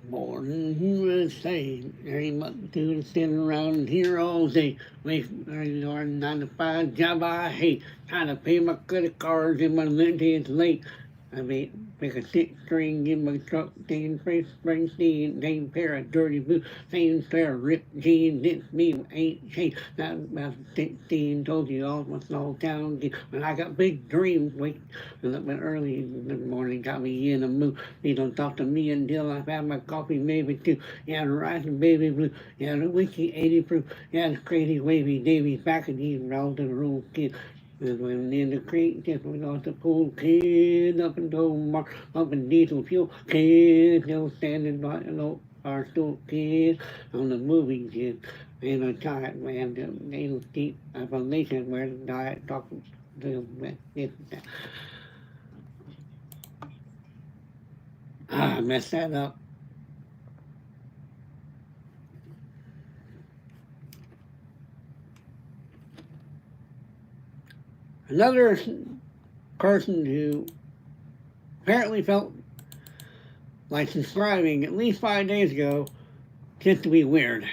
Born in USA, there ain't much to sitting around here all day. Wait for a 9 to 5 job I hate. Trying to pay my credit cards and my rent is late. I mean, pick a 6 string in my truck, taking fresh Springsteen, same pair of dirty boots, same pair of ripped jeans. It's me, ain't changed. Not about 16, told you all my small town. When I got big dreams, wake up early in the morning, got me in a mood. You don't talk to me until I've had my coffee, maybe two. Yeah, the rising baby blue. Yeah, the whiskey 80 proof. Yeah, the crazy wavy Davy back and he rolled the room kid. And when in the creek, just we got the pool kid up and down mark, up in diesel fuel kid, still standing by the low our stool kid on the movie kid. And a tired man, they don't keep a foundation where the diet talking to them. I messed that up. Another person who apparently felt like subscribing at least 5 days ago just to be weird.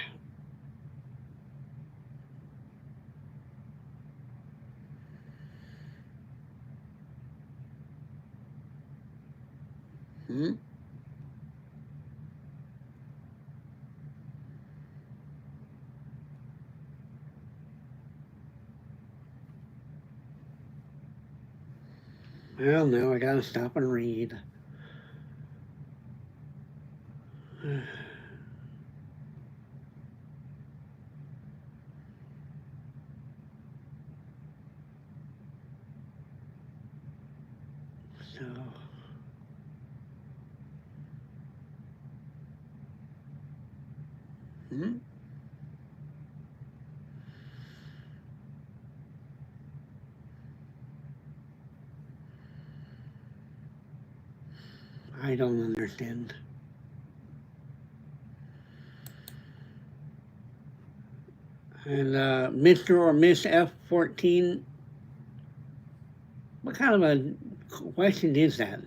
Well, now I gotta stop and read. So, I don't understand. And Mr. or Miss F14, what kind of a question is that?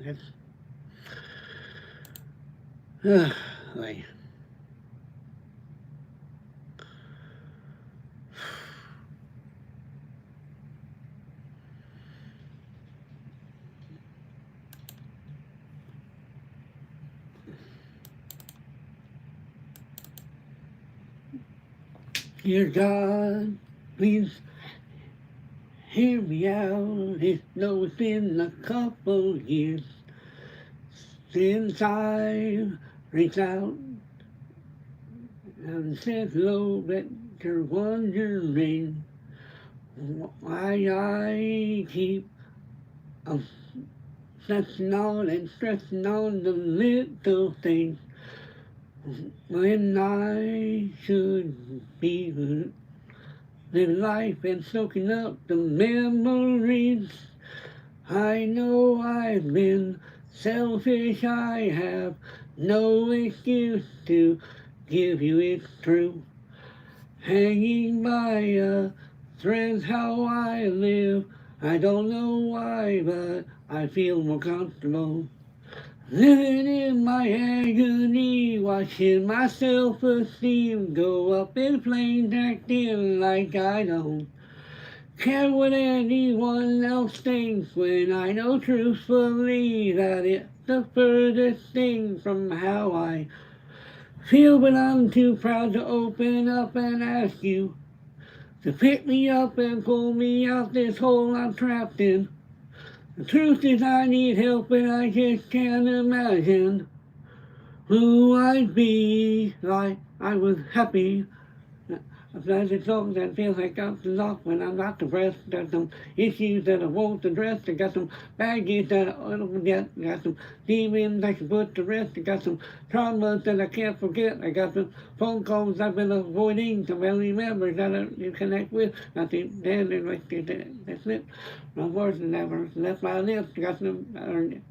Like, dear God, please hear me out. It's been a couple years since I reached out and said hello, but you're wondering why I keep stressing on and stressing on the little things when I should be living life and soaking up the memories. I know I've been selfish, I have no excuse to give you it's true. Hanging by a thread's how I live. I don't know why, but I feel more comfortable living in my agony, watching my self-esteem go up in flames, acting like I don't care what anyone else thinks, when I know truthfully that it's the furthest thing from how I feel. But I'm too proud to open up and ask you to pick me up and pull me out this hole I'm trapped in. The truth is I need help, and I just can't imagine who I'd be like I was happy. I've got a song that feels like I'm lost when I'm not depressed. Got some issues that I won't address. I got some baggage that I don't forget. I got some demons I can put to rest. I got some traumas that I can't forget. I got some phone calls I've been avoiding, some family members that I connect with. Not the dead, that's it. My words never left my lips. I got some,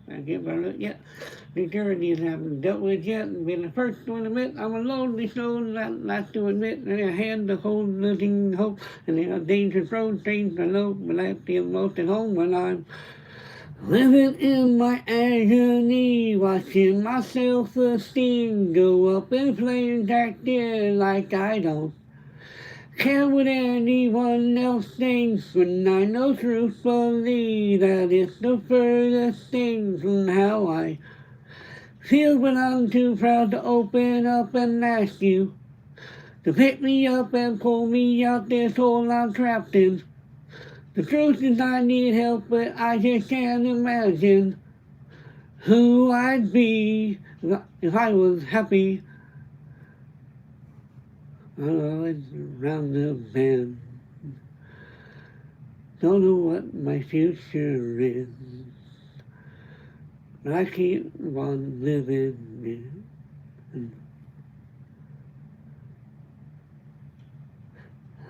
I give her yet. The journeys I haven't dealt with yet, and been the first one to admit I'm a lonely soul, last to admit that I had the whole living hope, and in a dangerous road, strange I know, but I feel most at home when I'm living in my agony, watching my self-esteem go up in flames, acting like I don't care what anyone else thinks, when I know truthfully that it's the furthest thing from how I feel. When I'm too proud to open up and ask you to pick me up and pull me out this hole I'm trapped in. The truth is I need help, but I just can't imagine who I'd be if I was happy. I don't know, it's around the bend. Don't know what my future is, but I keep on living it.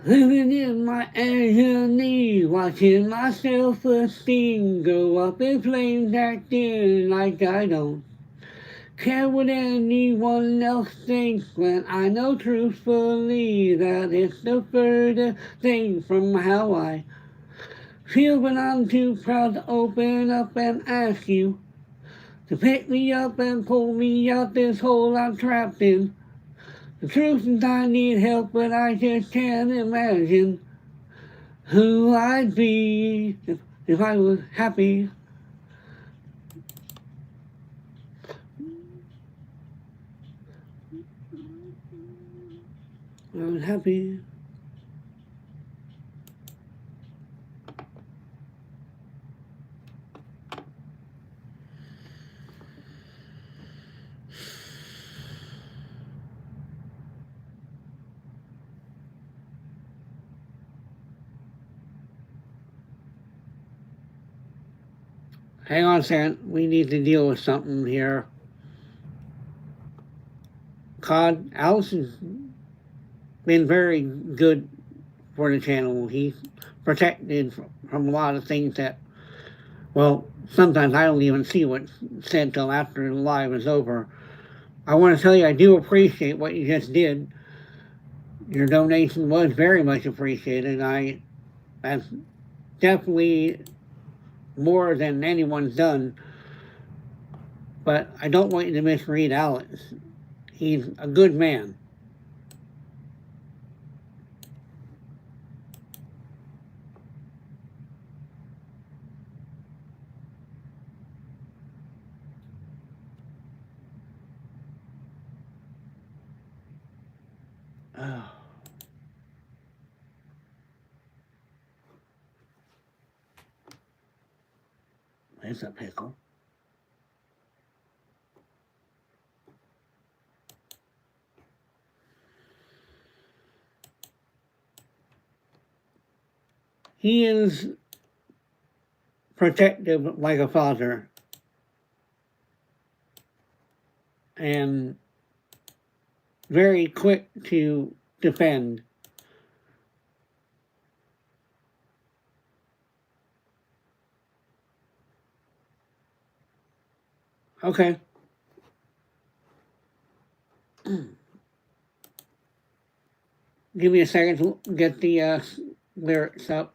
Living in my agony, watching my self-esteem go up in flames, acting like I don't care what anyone else thinks, when I know truthfully that it's the furthest thing from how I Feel when I'm too proud to open up and ask you to pick me up and pull me out this hole I'm trapped in. The truth is I need help, but I just can't imagine who I'd be if I was happy. I was happy. Hang on a second. We need to deal with something here. Alice has been very good for the channel. He's protected from a lot of things that, well, sometimes I don't even see what's said till after the live is over. I want to tell you I do appreciate what you just did. Your donation was very much appreciated. That's definitely more than anyone's done. But I don't want you to misread Alex. He's a good man. Oh. There's a pickle. He is protective like a father, and very quick to defend. Okay. Give me a second to get the lyrics up.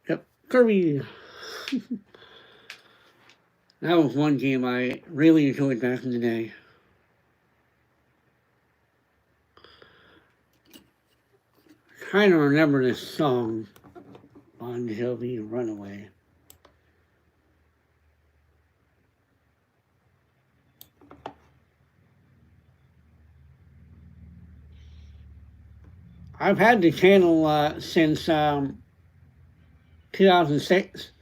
Yep, Kirby. That was one game I really enjoyed back in the day. Trying to remember this song, Bon Jovi, Runaway. I've had the channel since 2006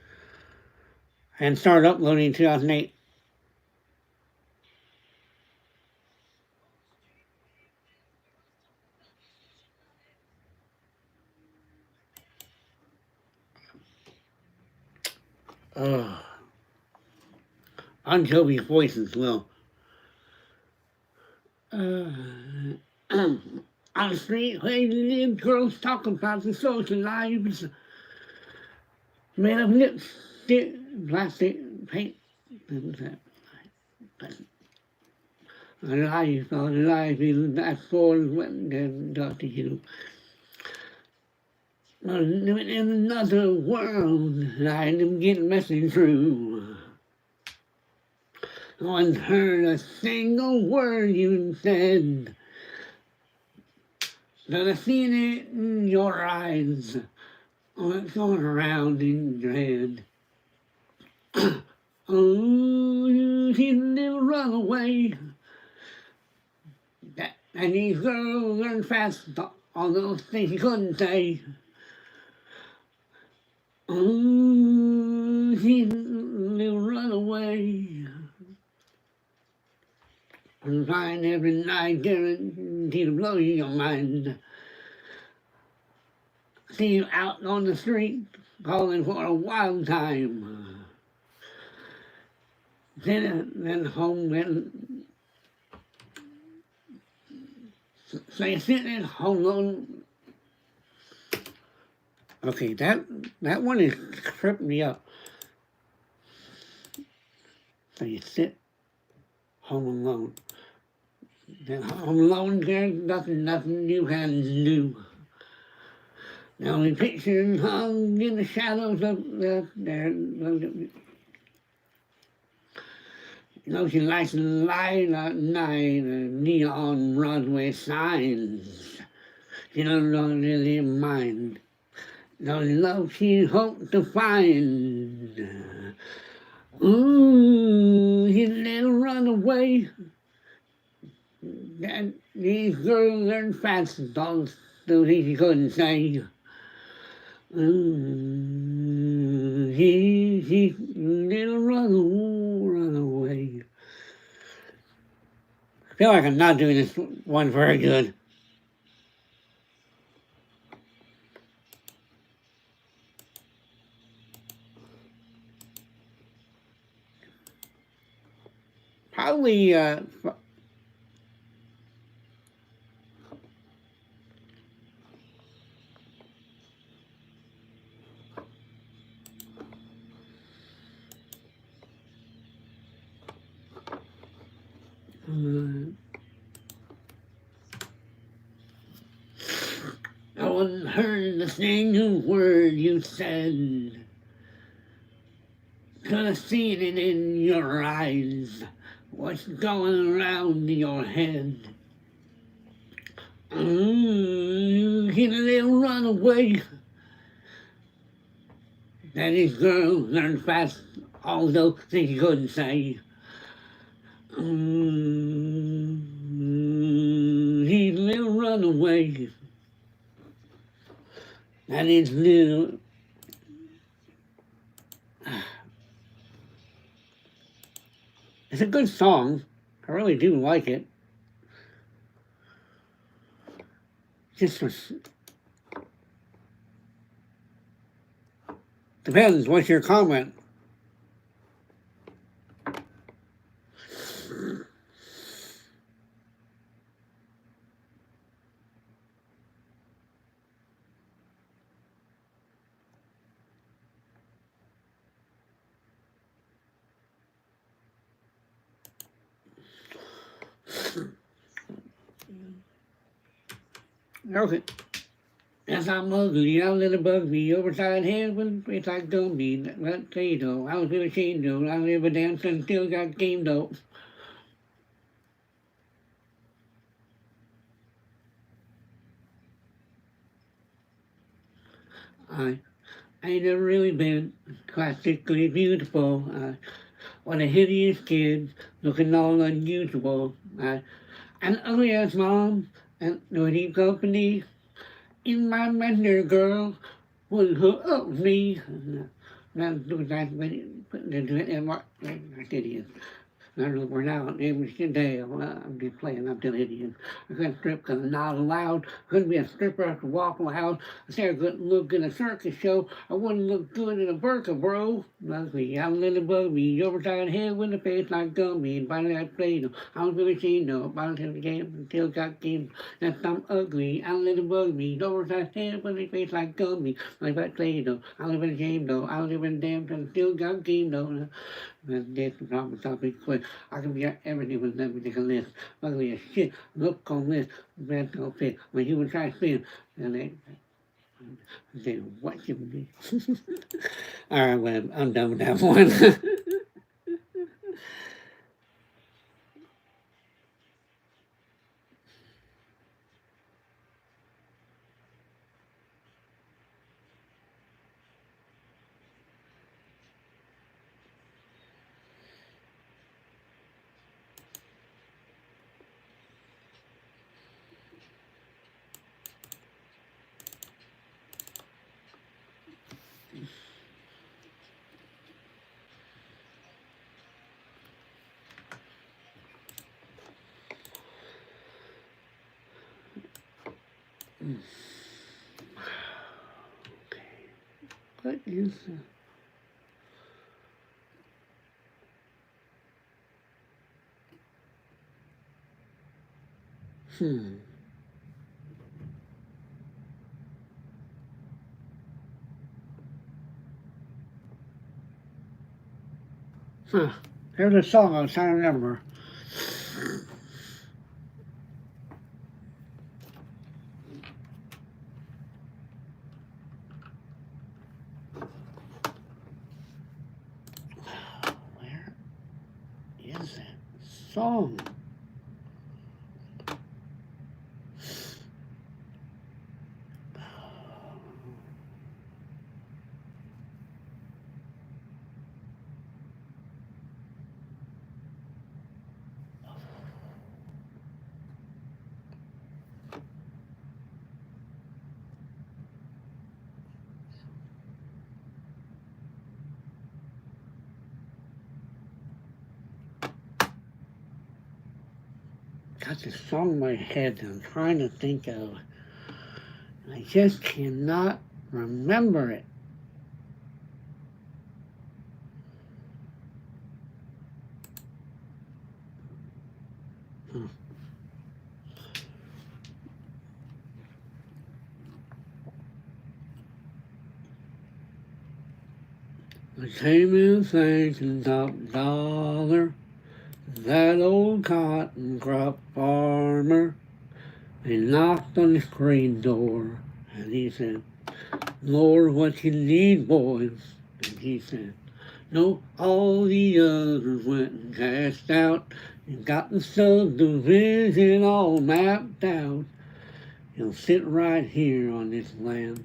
and started uploading in 2008. Bon Jovi's voice as well. On the street, where you live, girls talk about the social lives. Made of lipstick, plastic, paint. What was that? A life, all the life is that for when they're to you. I'm living in another world, and I am getting message through. No one's heard a single word you said, but I've seen it in your eyes. Oh, it's going around in your head. Oh, you seem to run away. And these girls learn fast all those things you couldn't say. Oh, she will run away. I'm trying every night, guaranteed to blow your mind. see you out on the street calling for a wild time. Then home, then so you're sitting at home alone. Okay, that one is tripping me up. So you sit home alone. Then home alone, there's nothing you can do. The only picture hung in the shadows of she likes to lie at night, neon Broadway signs. She don't really mind. The love she hoped to find. Ooh, his little runaway. That these girls learn fast, all the things he couldn't say. He little runaway. I feel like I'm not doing this one very good. Probably, no one heard the single word you said. Could have seen it in your eyes. What's going around in your head? He little runaway. That his girl learned fast, although things he couldn't say. He little runaway. That is little. It's a good song. I really do like it. Just depends. What's your comment? Okay. Yes, I'm ugly, I let it bug me, oversized head with face like Gumby, that potato, I was really ashamed though, I never danced and still got game though. I ain't never really been classically beautiful. What a hideous kid, looking all unusual. An ugly ass mom, and no deep company. In my mender girl would hook up me. Now do that when it put into it and what I did it. I don't know where now every day I'm just playing up to Indian. I couldn't strip because I'm not allowed. Couldn't be a stripper after walking loud. I said I couldn't look in a circus show. I wouldn't look good in a burqa, bro. Luckily, I'm a little buggy. Oversized head with a face like gummy. And finally I played them. I was really ashamed though. About the game until got game. That's I'm ugly. I'm a little buggy. Oversized head with a face like gummy. Like I played them. I live in shame though. I live in damn and still got game though. That's the problem. Topic quick. I can be everything with everything on list. Ugly as shit. Look on list. Bad no fit. When you would try to spin, and they what you would do. All right, well, I'm done with that one. What is that? Huh. Here's a song I was trying to remember. Where is that song? Got this song in my head that I'm trying to think of. I just cannot remember it. I came in thinking top dollar, that old cotton crop farmer. He knocked on the screen door and he said, Lord, what you need, boys? And he said, no, all the others went and cashed out and got the subdivision all mapped out. You'll sit right here on this land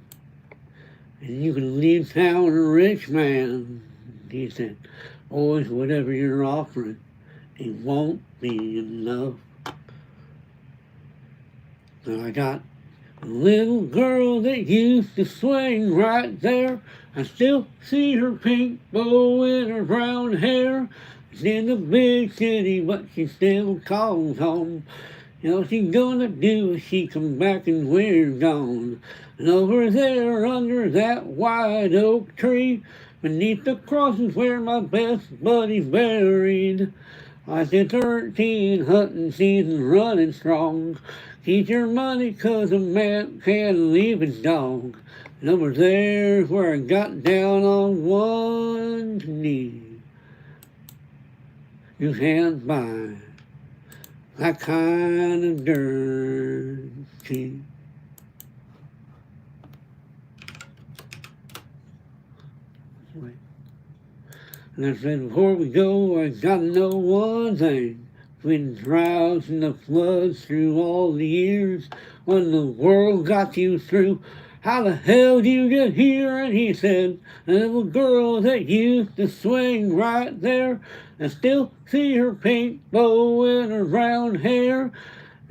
and you can leave town a rich man. He said, boys, whatever you're offering, it won't be enough. But I got a little girl that used to swing right there. I still see her pink bow in her brown hair. She's in the big city, but she still calls home. You know, she's gonna do when she come back and we're gone. And over there under that white oak tree, beneath the cross is where my best buddy's buried. I said 13 hunting season running strong. Keep your money 'cause a man can't leave his dog. And over there's where I got down on one knee. You can't buy that kind of dirt cheap. And I said, before we go, I gotta know one thing. Between the droughts and the floods through all the years, when the world got you through, how the hell did you get here? And he said, a little girl that used to swing right there, I still see her pink bow in her brown hair.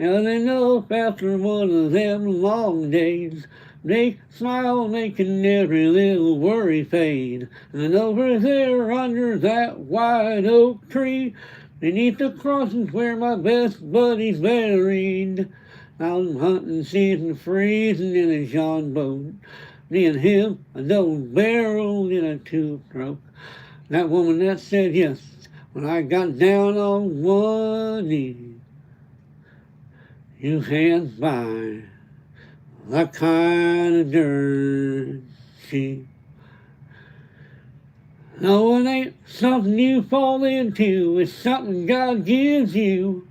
And they know after one of them long days, they smile, making every little worry fade. And over there under that white oak tree, beneath the crossings where my best buddy's buried. Out hunting season, freezing in a John boat. Me and him, a double barrel in a two-stroke. That woman that said yes when I got down on one knee. You can't buy that kind of dirt cheap. No, it ain't something you fall into. It's something God gives you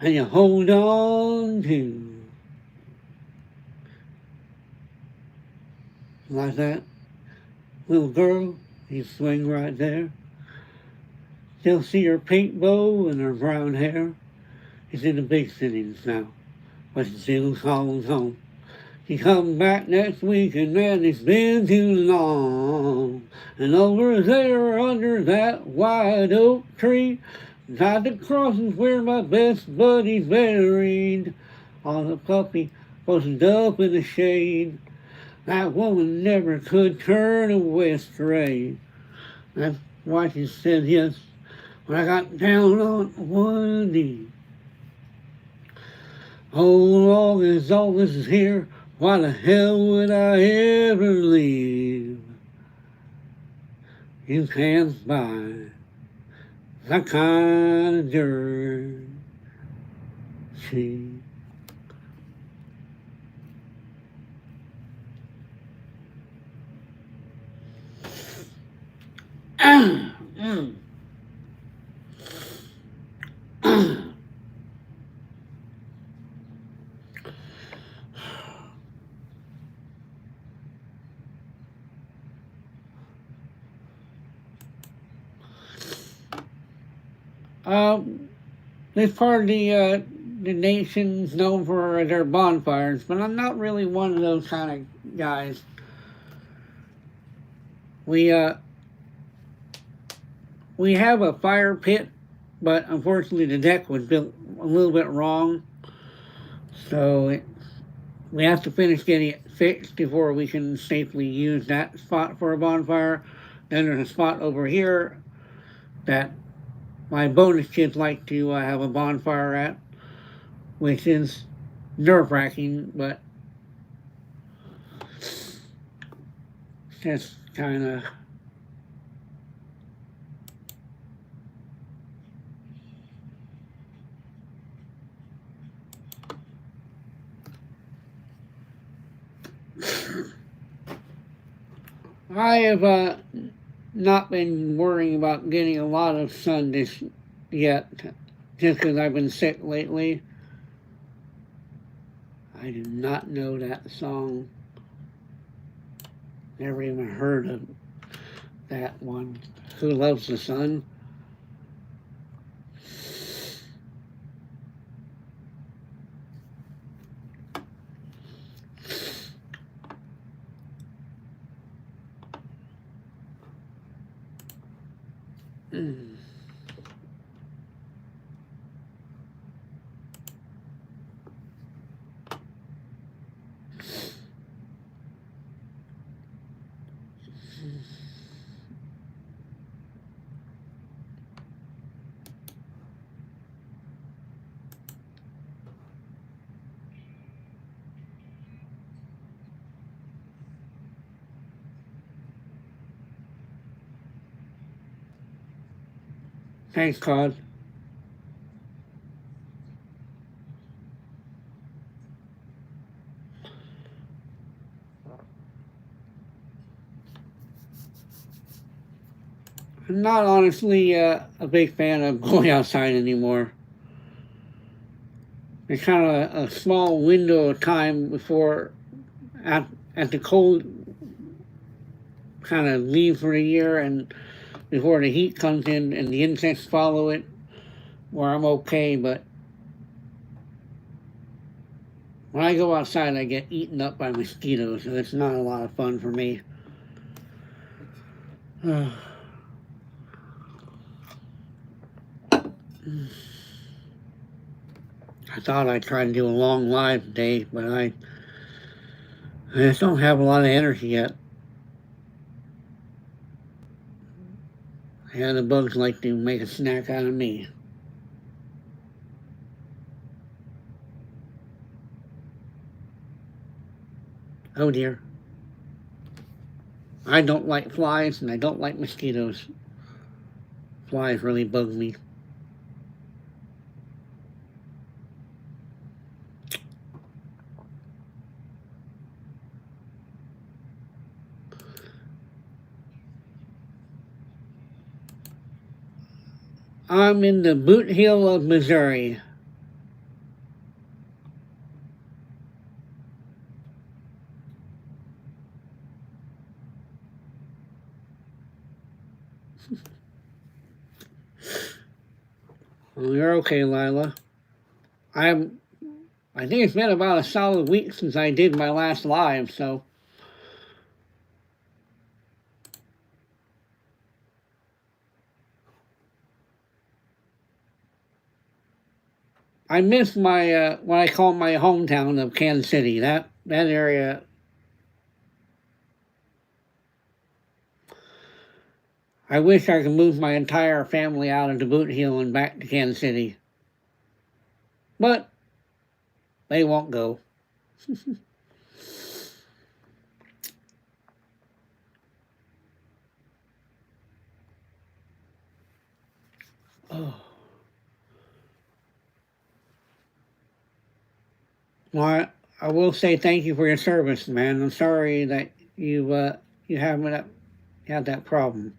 and you hold on to. Like that little girl, you swing right there. Still see her pink bow and her brown hair. She's in the big cities now, but she still calls home. She comes back next week and man, it's been too long. And over there under that white oak tree, beside the crossings where my best buddy's buried, on a puppy posted up in the shade. That woman never could turn away astray. That's why she said yes when I got down on one knee. Oh, long as all this is here, why the hell would I ever leave? You can't buy that kind of jersey. This part of the nation's known for their bonfires, but I'm not really one of those kind of guys. We have a fire pit, but unfortunately the deck was built a little bit wrong, so we have to finish getting it fixed before we can safely use that spot for a bonfire. Then there's a spot over here that my bonus kids like to have a bonfire at, which is nerve-wracking, but just kind of I have not been worrying about getting a lot of sun this yet, just because I've been sick lately. I do not know that song. Never even heard of that one. Who Loves the Sun? Thanks, Claude. I'm not honestly a big fan of going outside anymore. There's kind of a small window of time before, at the cold kind of leave for the year and before the heat comes in and the insects follow it, where I'm okay, but when I go outside I get eaten up by mosquitoes, so it's not a lot of fun for me. I thought I'd try to do a long live today, but I just don't have a lot of energy yet. Yeah, the bugs like to make a snack out of me. Oh dear. I don't like flies and I don't like mosquitoes. Flies really bug me. I'm in the Boot Heel of Missouri. Well, you're okay, Lila. I think it's been about a solid week since I did my last live, so I miss my what I call my hometown of Kansas City. That area. I wish I could move my entire family out of the Boot Heel and back to Kansas City. But they won't go. Oh. Well, I will say thank you for your service, man. I'm sorry that you haven't had that problem.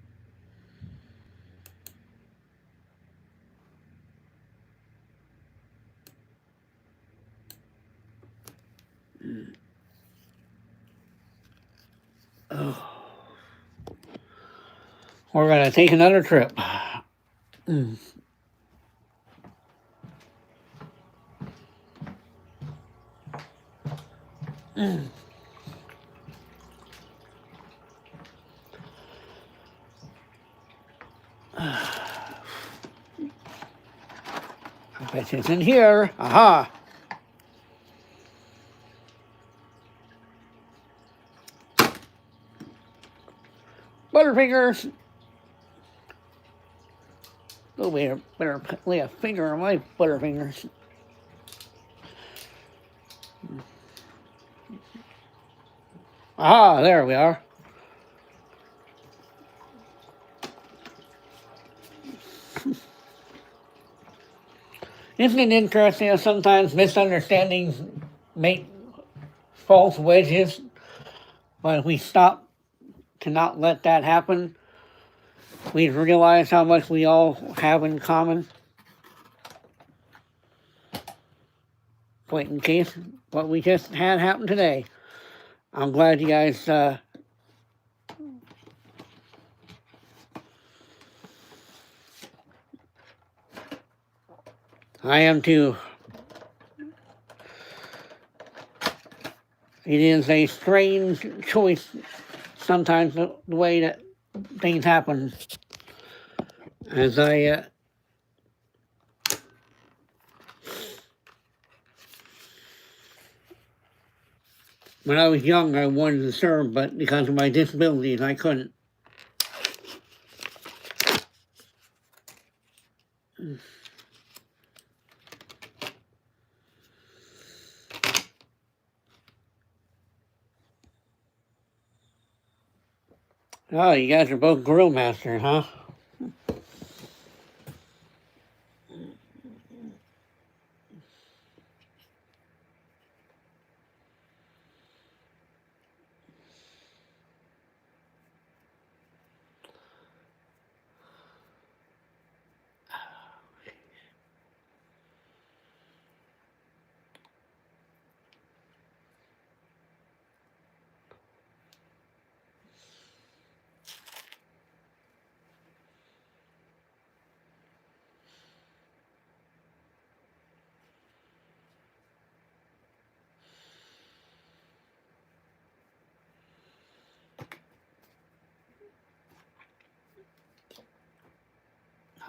Oh. We're gonna take another trip. Mm. Mm. I bet it's in here. Aha! Butterfingers! Oh, better lay a finger on my butterfingers. Aha! There we are. Isn't it interesting how sometimes misunderstandings make false wedges, but if we stop to not let that happen, we realize how much we all have in common. Point in case what we just had happen today. I'm glad you guys I am too. It is a strange choice sometimes, the way that things happen. As when I was young, I wanted to serve, but because of my disabilities, I couldn't. Oh, you guys are both grill masters, huh?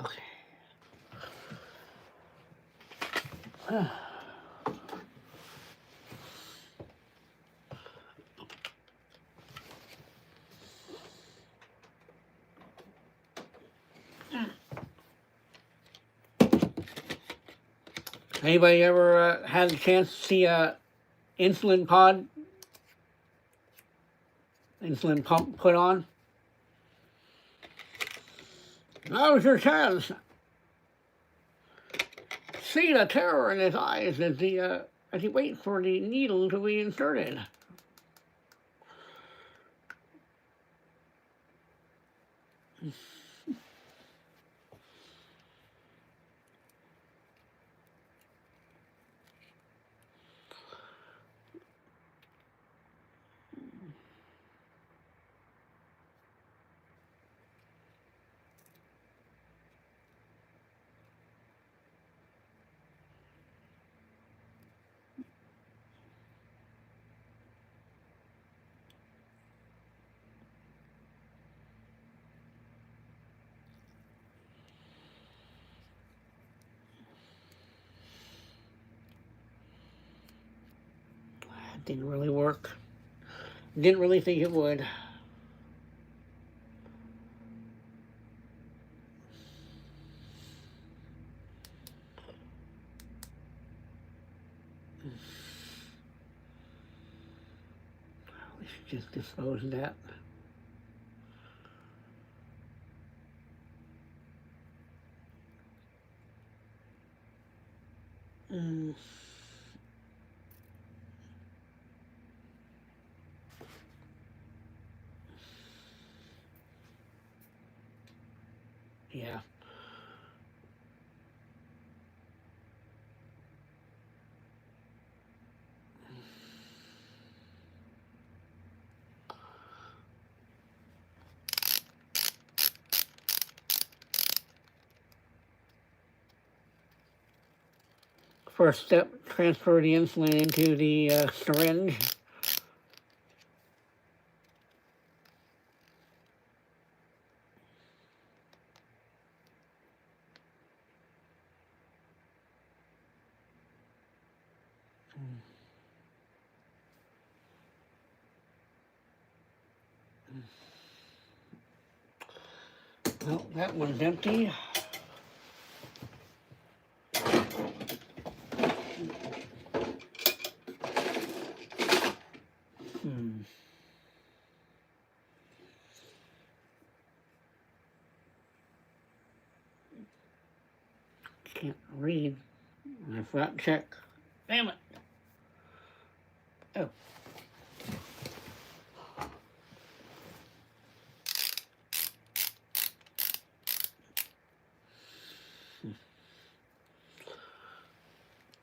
Okay. Anybody ever had a chance to see a insulin pump put on? Now's your chance. See the terror in his eyes as he waits for the needle to be inserted. It didn't really work. Didn't really think it would. We should just dispose of that. Mm. Yeah. First step, transfer the insulin into the syringe. Well, that one's empty. Can't read. I forgot to check. Damn it. Oh.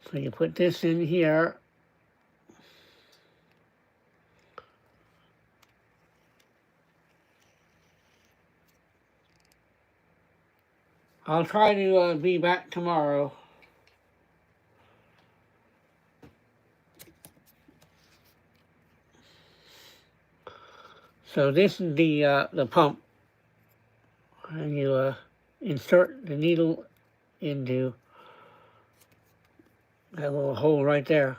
So you put this in here. I'll try to be back tomorrow. So this is the pump, and you insert the needle into that little hole right there.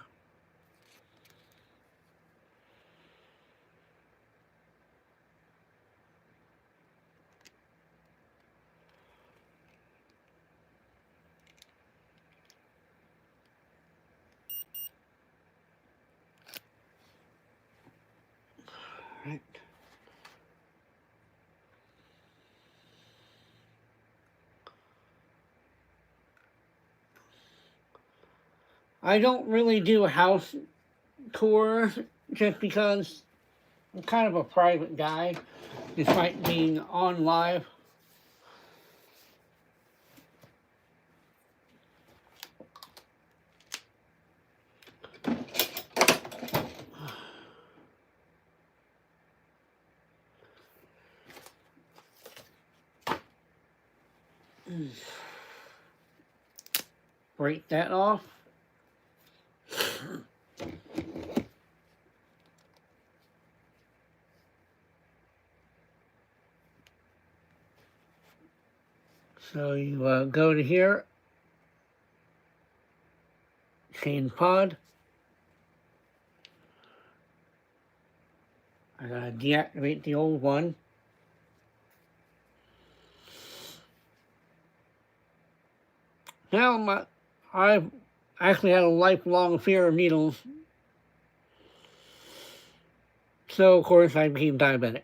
Right. I don't really do house tours just because I'm kind of a private guy, despite being on live. Break that off. So you go to here, change pod. I gotta deactivate the old one. Now I've actually had a lifelong fear of needles, so of course I became diabetic.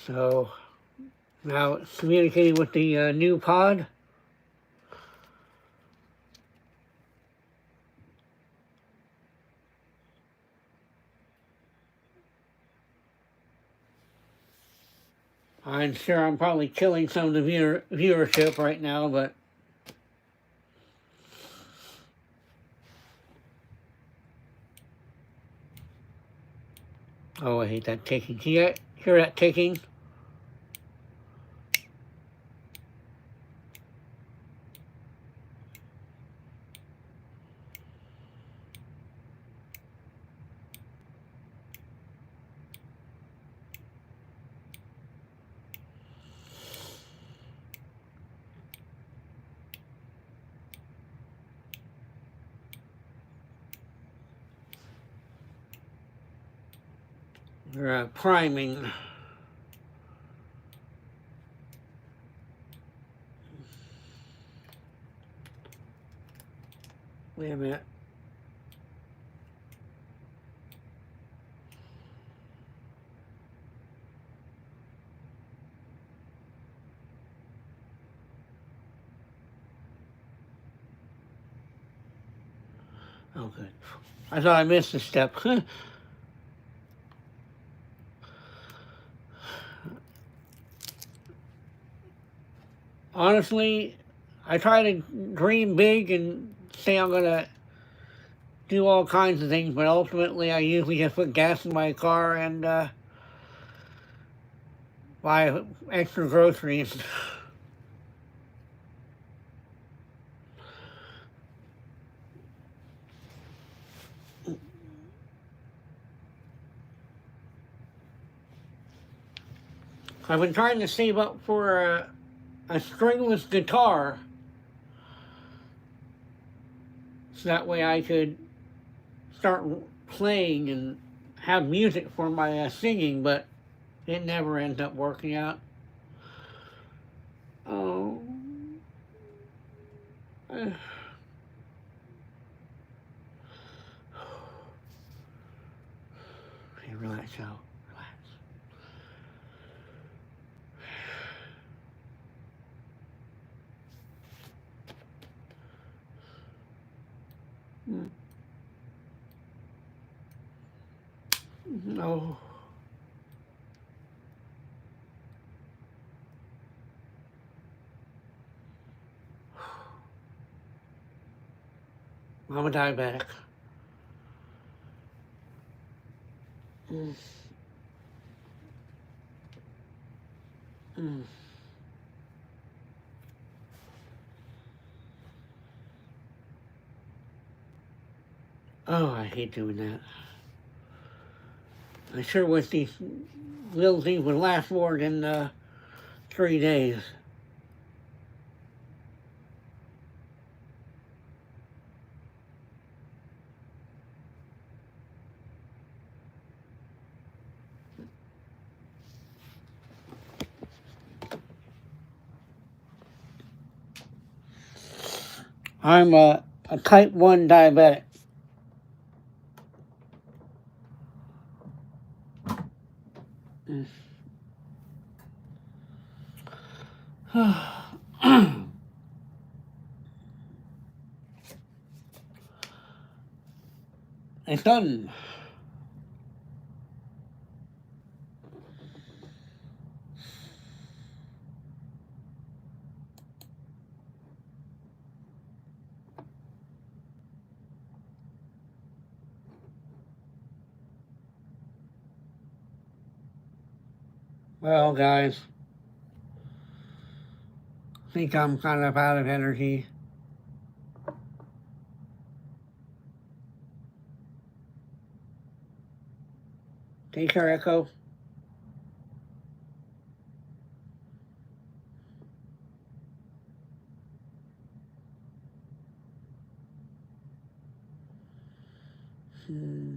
So now it's communicating with the new pod. I'm sure I'm probably killing some of the viewership right now, but oh, I hate that ticking. Can you hear that ticking? We're priming. Wait a minute. Oh, good. I thought I missed a step. Honestly, I try to dream big and say I'm going to do all kinds of things, but ultimately I usually just put gas in my car and buy extra groceries. I've been trying to save up for a stringless guitar so that way I could start playing and have music for my singing, but it never ends up working out. Oh. Hey, relax, Joe. Relax. No. I'm a diabetic. Mm. Mm. Oh, I hate doing that. I sure wish these little things would last more than 3 days. I'm a type 1 diabetic. Mm. It's done. Well, guys, I think I'm kind of out of energy. Take care, Echo. Hmm.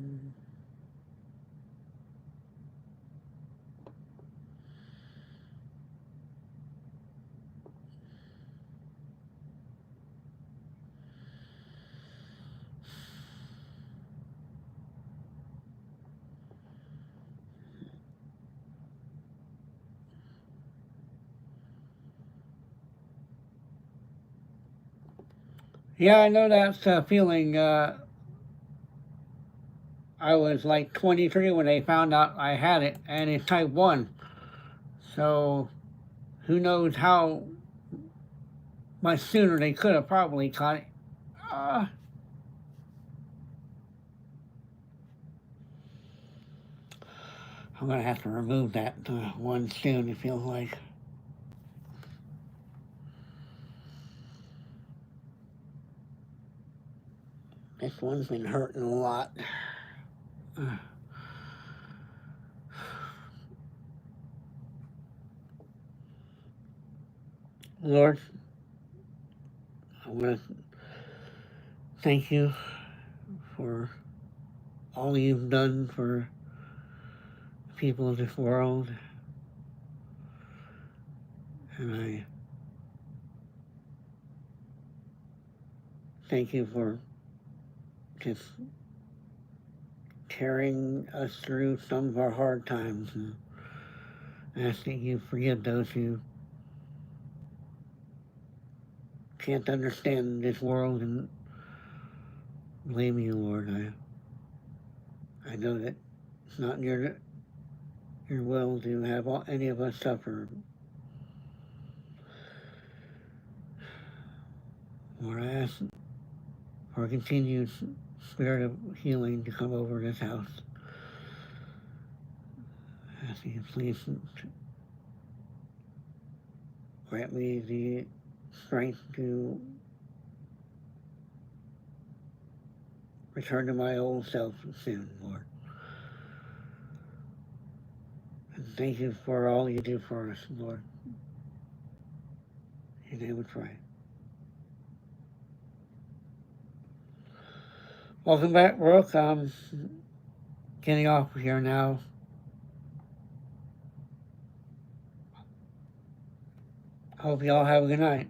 Yeah, I know that feeling. I was like 23 when they found out I had it, and it's type 1. So, who knows how much sooner they could have probably caught it. Uh, I'm going to have to remove that one soon, it feels like. This one's been hurting a lot. Lord, I want to thank you for all you've done for people of this world. And I thank you for just carrying us through some of our hard times, and ask that you forgive those who can't understand this world and Believe me, Lord, I know that it's not in your will to have any of us suffer. Lord, I ask for a continued spirit of healing to come over this house. I ask you please grant me the strength to return to my old self soon, Lord. And thank you for all you do for us, Lord. In your name we pray. Welcome back, Brooke. I'm getting off here now. Hope you all have a good night.